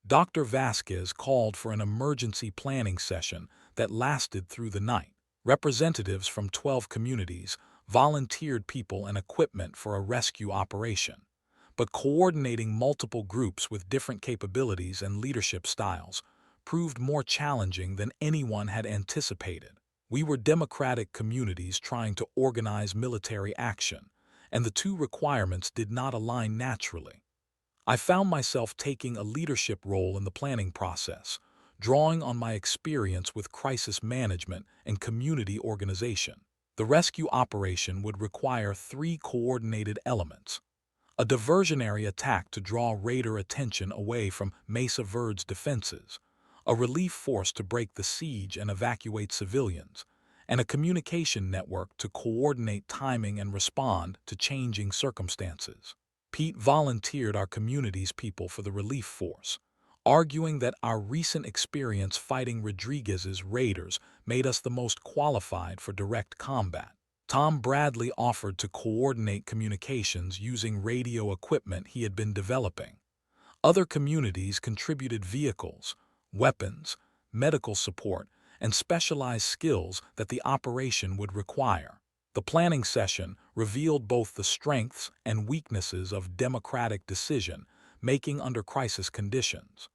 [SPEAKER 1] Dr. Vasquez called for an emergency planning session that lasted through the night. Representatives from 12 communities volunteered people and equipment for a rescue operation, but coordinating multiple groups with different capabilities and leadership styles proved more challenging than anyone had anticipated. We were democratic communities trying to organize military action, and the two requirements did not align naturally. I found myself taking a leadership role in the planning process, drawing on my experience with crisis management and community organization. The rescue operation would require three coordinated elements: a diversionary attack to draw raider attention away from Mesa Verde's defenses, a relief force to break the siege and evacuate civilians, and a communication network to coordinate timing and respond to changing circumstances. Pete volunteered our community's people for the relief force, arguing that our recent experience fighting Rodriguez's raiders made us the most qualified for direct combat. Tom Bradley offered to coordinate communications using radio equipment he had been developing. Other communities contributed vehicles, weapons, medical support, and specialized skills that the operation would require. The planning session revealed both the strengths and weaknesses of democratic decision-making under crisis conditions.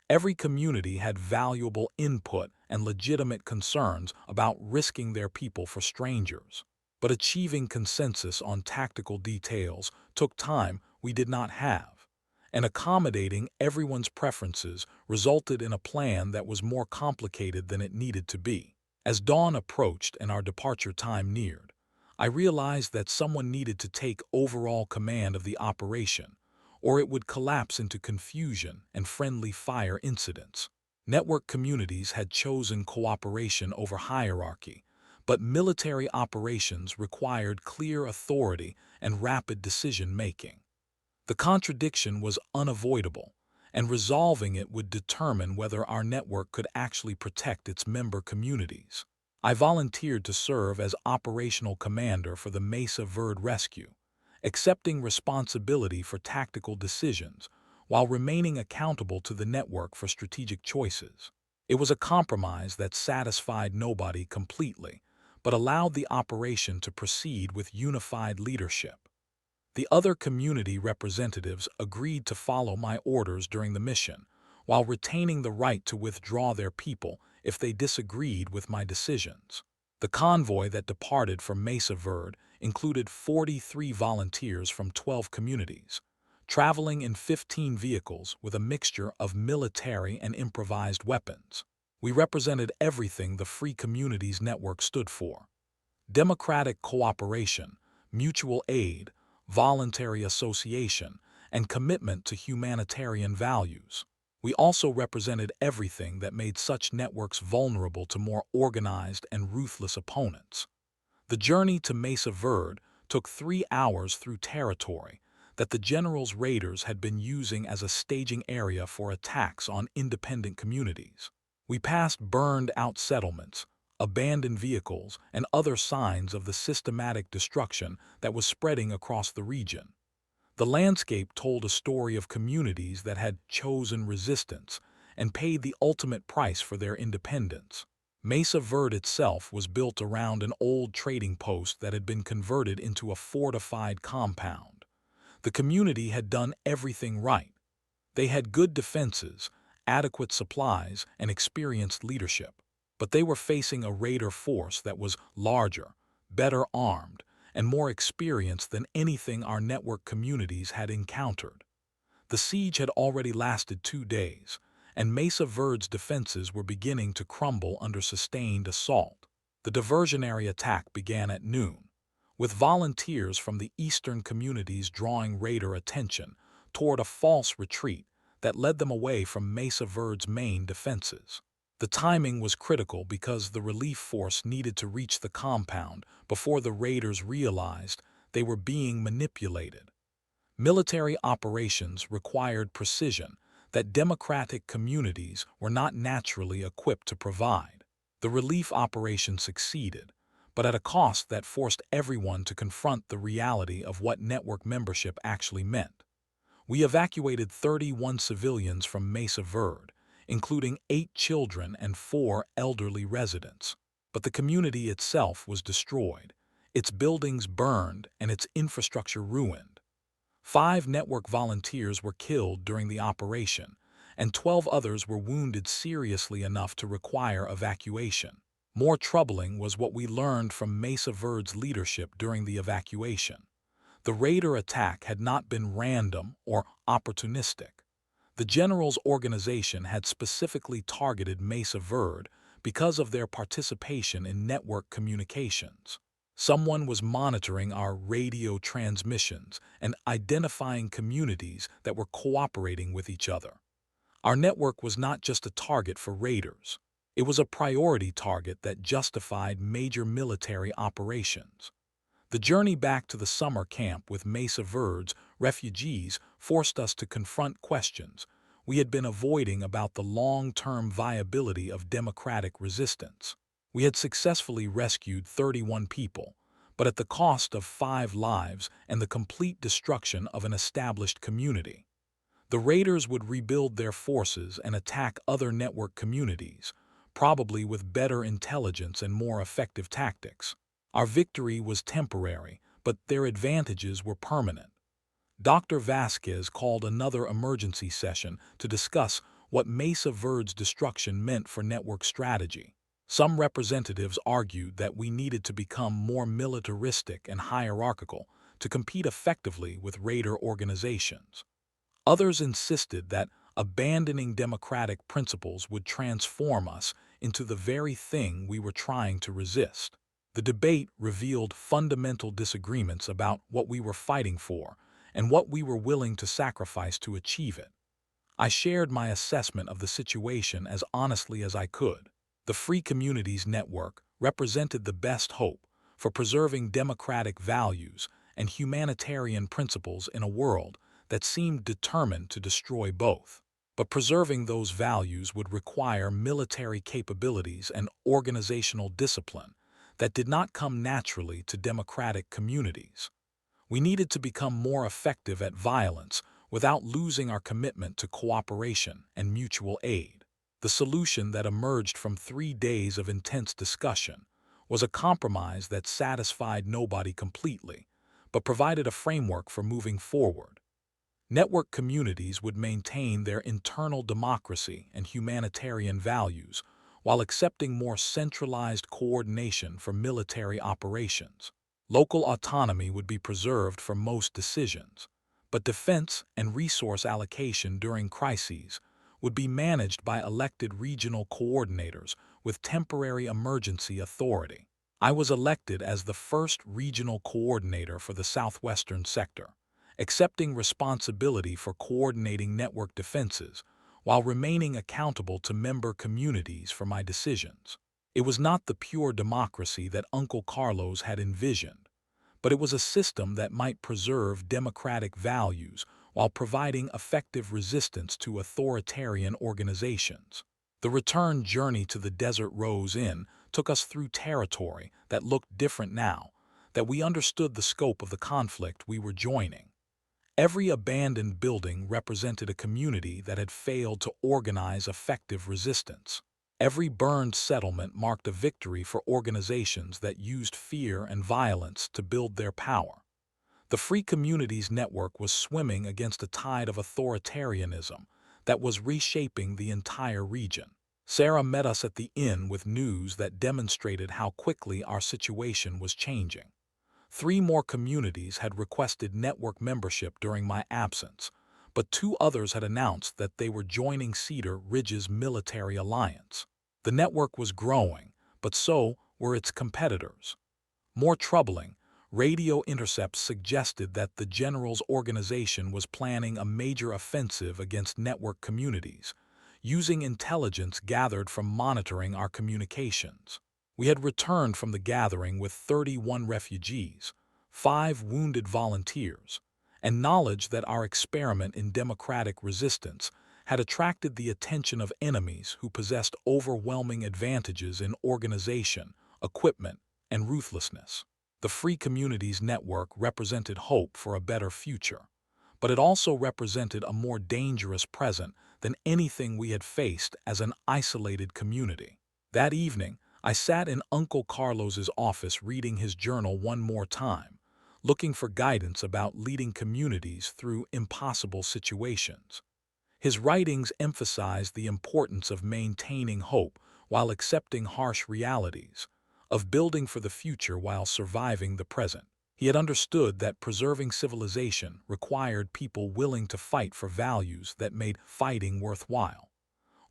[SPEAKER 1] Every community had valuable input and legitimate concerns about risking their people for strangers. But achieving consensus on tactical details took time we did not have, and accommodating everyone's preferences resulted in a plan that was more complicated than it needed to be. As dawn approached and our departure time neared, I realized that someone needed to take overall command of the operation, or it would collapse into confusion and friendly fire incidents. Network communities had chosen cooperation over hierarchy, but military operations required clear authority and rapid decision-making. The contradiction was unavoidable, and resolving it would determine whether our network could actually protect its member communities. I volunteered to serve as operational commander for the Mesa Verde Rescue, accepting responsibility for tactical decisions while remaining accountable to the network for strategic choices. It was a compromise that satisfied nobody completely, but allowed the operation to proceed with unified leadership. The other community representatives agreed to follow my orders during the mission, while retaining the right to withdraw their people if they disagreed with my decisions. The convoy that departed from Mesa Verde included 43 volunteers from 12 communities, traveling in 15 vehicles with a mixture of military and improvised weapons. We represented everything the free communities network stood for: democratic cooperation, mutual aid, voluntary association, and commitment to humanitarian values. We also represented everything that made such networks vulnerable to more organized and ruthless opponents. The journey to Mesa Verde took 3 hours through territory that the general's raiders had been using as a staging area for attacks on independent communities. We passed burned-out settlements, abandoned vehicles, and other signs of the systematic destruction that was spreading across the region. The landscape told a story of communities that had chosen resistance and paid the ultimate price for their independence. Mesa Verde itself was built around an old trading post that had been converted into a fortified compound. The community had done everything right. They had good defenses, adequate supplies, and experienced leadership. But they were facing a raider force that was larger, better armed, and more experienced than anything our network communities had encountered. The siege had already lasted 2 days, and Mesa Verde's defenses were beginning to crumble under sustained assault. The diversionary attack began at noon, with volunteers from the eastern communities drawing raider attention toward a false retreat that led them away from Mesa Verde's main defenses. The timing was critical because the relief force needed to reach the compound before the raiders realized they were being manipulated. Military operations required precision that democratic communities were not naturally equipped to provide. The relief operation succeeded, but at a cost that forced everyone to confront the reality of what network membership actually meant. We evacuated 31 civilians from Mesa Verde, including 8 children and 4 elderly residents. But the community itself was destroyed, its buildings burned, and its infrastructure ruined. 5 network volunteers were killed during the operation, and 12 others were wounded seriously enough to require evacuation. More troubling was what we learned from Mesa Verde's leadership during the evacuation. The raider attack had not been random or opportunistic. The general's organization had specifically targeted Mesa Verde because of their participation in network communications. Someone was monitoring our radio transmissions and identifying communities that were cooperating with each other. Our network was not just a target for raiders. It was a priority target that justified major military operations. The journey back to the summer camp with Mesa Verde's refugees forced us to confront questions we had been avoiding about the long-term viability of democratic resistance. We had successfully rescued 31 people, but at the cost of 5 lives and the complete destruction of an established community. The raiders would rebuild their forces and attack other network communities, probably with better intelligence and more effective tactics. Our victory was temporary, but their advantages were permanent. Dr. Vasquez called another emergency session to discuss what Mesa Verde's destruction meant for network strategy. Some representatives argued that we needed to become more militaristic and hierarchical to compete effectively with raider organizations. Others insisted that abandoning democratic principles would transform us into the very thing we were trying to resist. The debate revealed fundamental disagreements about what we were fighting for and what we were willing to sacrifice to achieve it. I shared my assessment of the situation as honestly as I could. The Free Communities Network represented the best hope for preserving democratic values and humanitarian principles in a world that seemed determined to destroy both. But preserving those values would require military capabilities and organizational discipline that did not come naturally to democratic communities. We needed to become more effective at violence without losing our commitment to cooperation and mutual aid. The solution that emerged from 3 days of intense discussion was a compromise that satisfied nobody completely, but provided a framework for moving forward. Network communities would maintain their internal democracy and humanitarian values while accepting more centralized coordination for military operations. Local autonomy would be preserved for most decisions, but defense and resource allocation during crises would be managed by elected regional coordinators with temporary emergency authority. I was elected as the first regional coordinator for the southwestern sector, accepting responsibility for coordinating network defenses while remaining accountable to member communities for my decisions. It was not the pure democracy that Uncle Carlos had envisioned, but it was a system that might preserve democratic values while providing effective resistance to authoritarian organizations. The return journey to the Desert Rose Inn took us through territory that looked different now, that we understood the scope of the conflict we were joining. Every abandoned building represented a community that had failed to organize effective resistance. Every burned settlement marked a victory for organizations that used fear and violence to build their power. The Free Communities Network was swimming against a tide of authoritarianism that was reshaping the entire region. Sarah met us at the inn with news that demonstrated how quickly our situation was changing. 3 more communities had requested network membership during my absence, but 2 others had announced that they were joining Cedar Ridge's military alliance. The network was growing, but so were its competitors. More troubling, radio intercepts suggested that the general's organization was planning a major offensive against network communities, using intelligence gathered from monitoring our communications. We had returned from the gathering with 31 refugees, 5 wounded volunteers, and knowledge that our experiment in democratic resistance had attracted the attention of enemies who possessed overwhelming advantages in organization, equipment, and ruthlessness. The Free Communities Network represented hope for a better future, but it also represented a more dangerous present than anything we had faced as an isolated community. That evening, I sat in Uncle Carlos's office reading his journal one more time, looking for guidance about leading communities through impossible situations. His writings emphasized the importance of maintaining hope while accepting harsh realities, of building for the future while surviving the present. He had understood that preserving civilization required people willing to fight for values that made fighting worthwhile.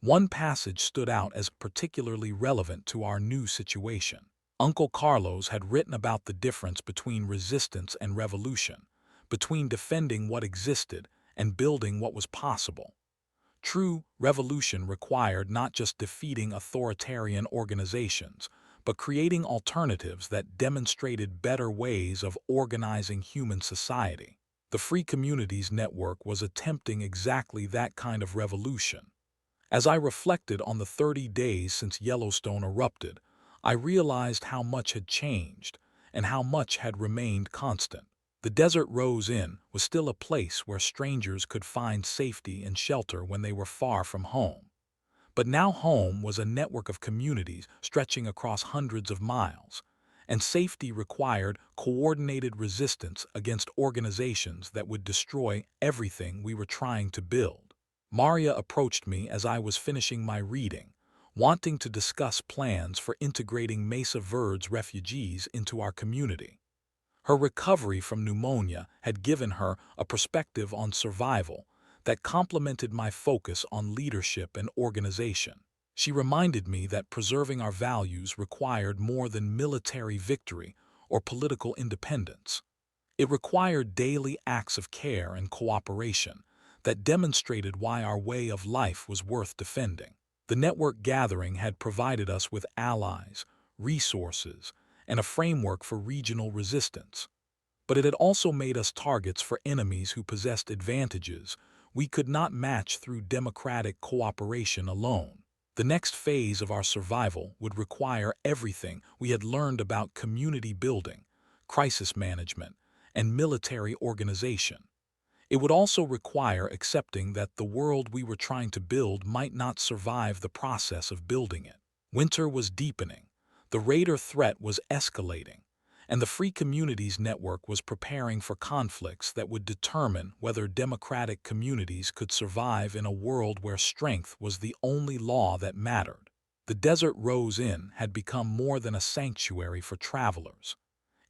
[SPEAKER 1] One passage stood out as particularly relevant to our new situation. Uncle Carlos had written about the difference between resistance and revolution, between defending what existed and building what was possible. True revolution required not just defeating authoritarian organizations, but creating alternatives that demonstrated better ways of organizing human society. The Free Communities Network was attempting exactly that kind of revolution. As I reflected on the 30 days since Yellowstone erupted, I realized how much had changed and how much had remained constant. The Desert Rose Inn was still a place where strangers could find safety and shelter when they were far from home. But now home was a network of communities stretching across hundreds of miles, and safety required coordinated resistance against organizations that would destroy everything we were trying to build. Maria approached me as I was finishing my reading, wanting to discuss plans for integrating Mesa Verde's refugees into our community. Her recovery from pneumonia had given her a perspective on survival that complemented my focus on leadership and organization. She reminded me that preserving our values required more than military victory or political independence. It required daily acts of care and cooperation that demonstrated why our way of life was worth defending. The network gathering had provided us with allies, resources, and a framework for regional resistance. But it had also made us targets for enemies who possessed advantages we could not match through democratic cooperation alone. The next phase of our survival would require everything we had learned about community building, crisis management, and military organization. It would also require accepting that the world we were trying to build might not survive the process of building it. Winter was deepening, the raider threat was escalating, and the Free Communities Network was preparing for conflicts that would determine whether democratic communities could survive in a world where strength was the only law that mattered. The Desert Rose Inn had become more than a sanctuary for travelers.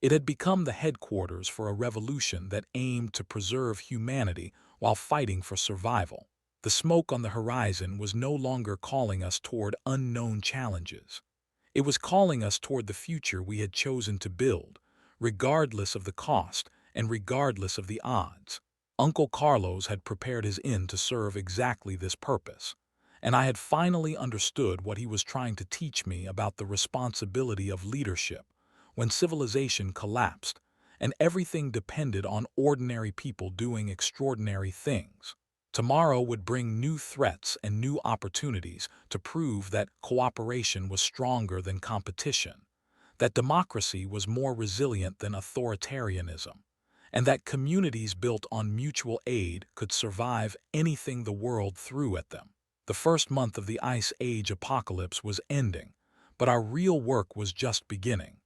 [SPEAKER 1] It had become the headquarters for a revolution that aimed to preserve humanity while fighting for survival. The smoke on the horizon was no longer calling us toward unknown challenges. It was calling us toward the future we had chosen to build, regardless of the cost and regardless of the odds. Uncle Carlos had prepared his inn to serve exactly this purpose, and I had finally understood what he was trying to teach me about the responsibility of leadership when civilization collapsed and everything depended on ordinary people doing extraordinary things. Tomorrow would bring new threats and new opportunities to prove that cooperation was stronger than competition, that democracy was more resilient than authoritarianism, and that communities built on mutual aid could survive anything the world threw at them. The first month of the Ice Age apocalypse was ending, but our real work was just beginning.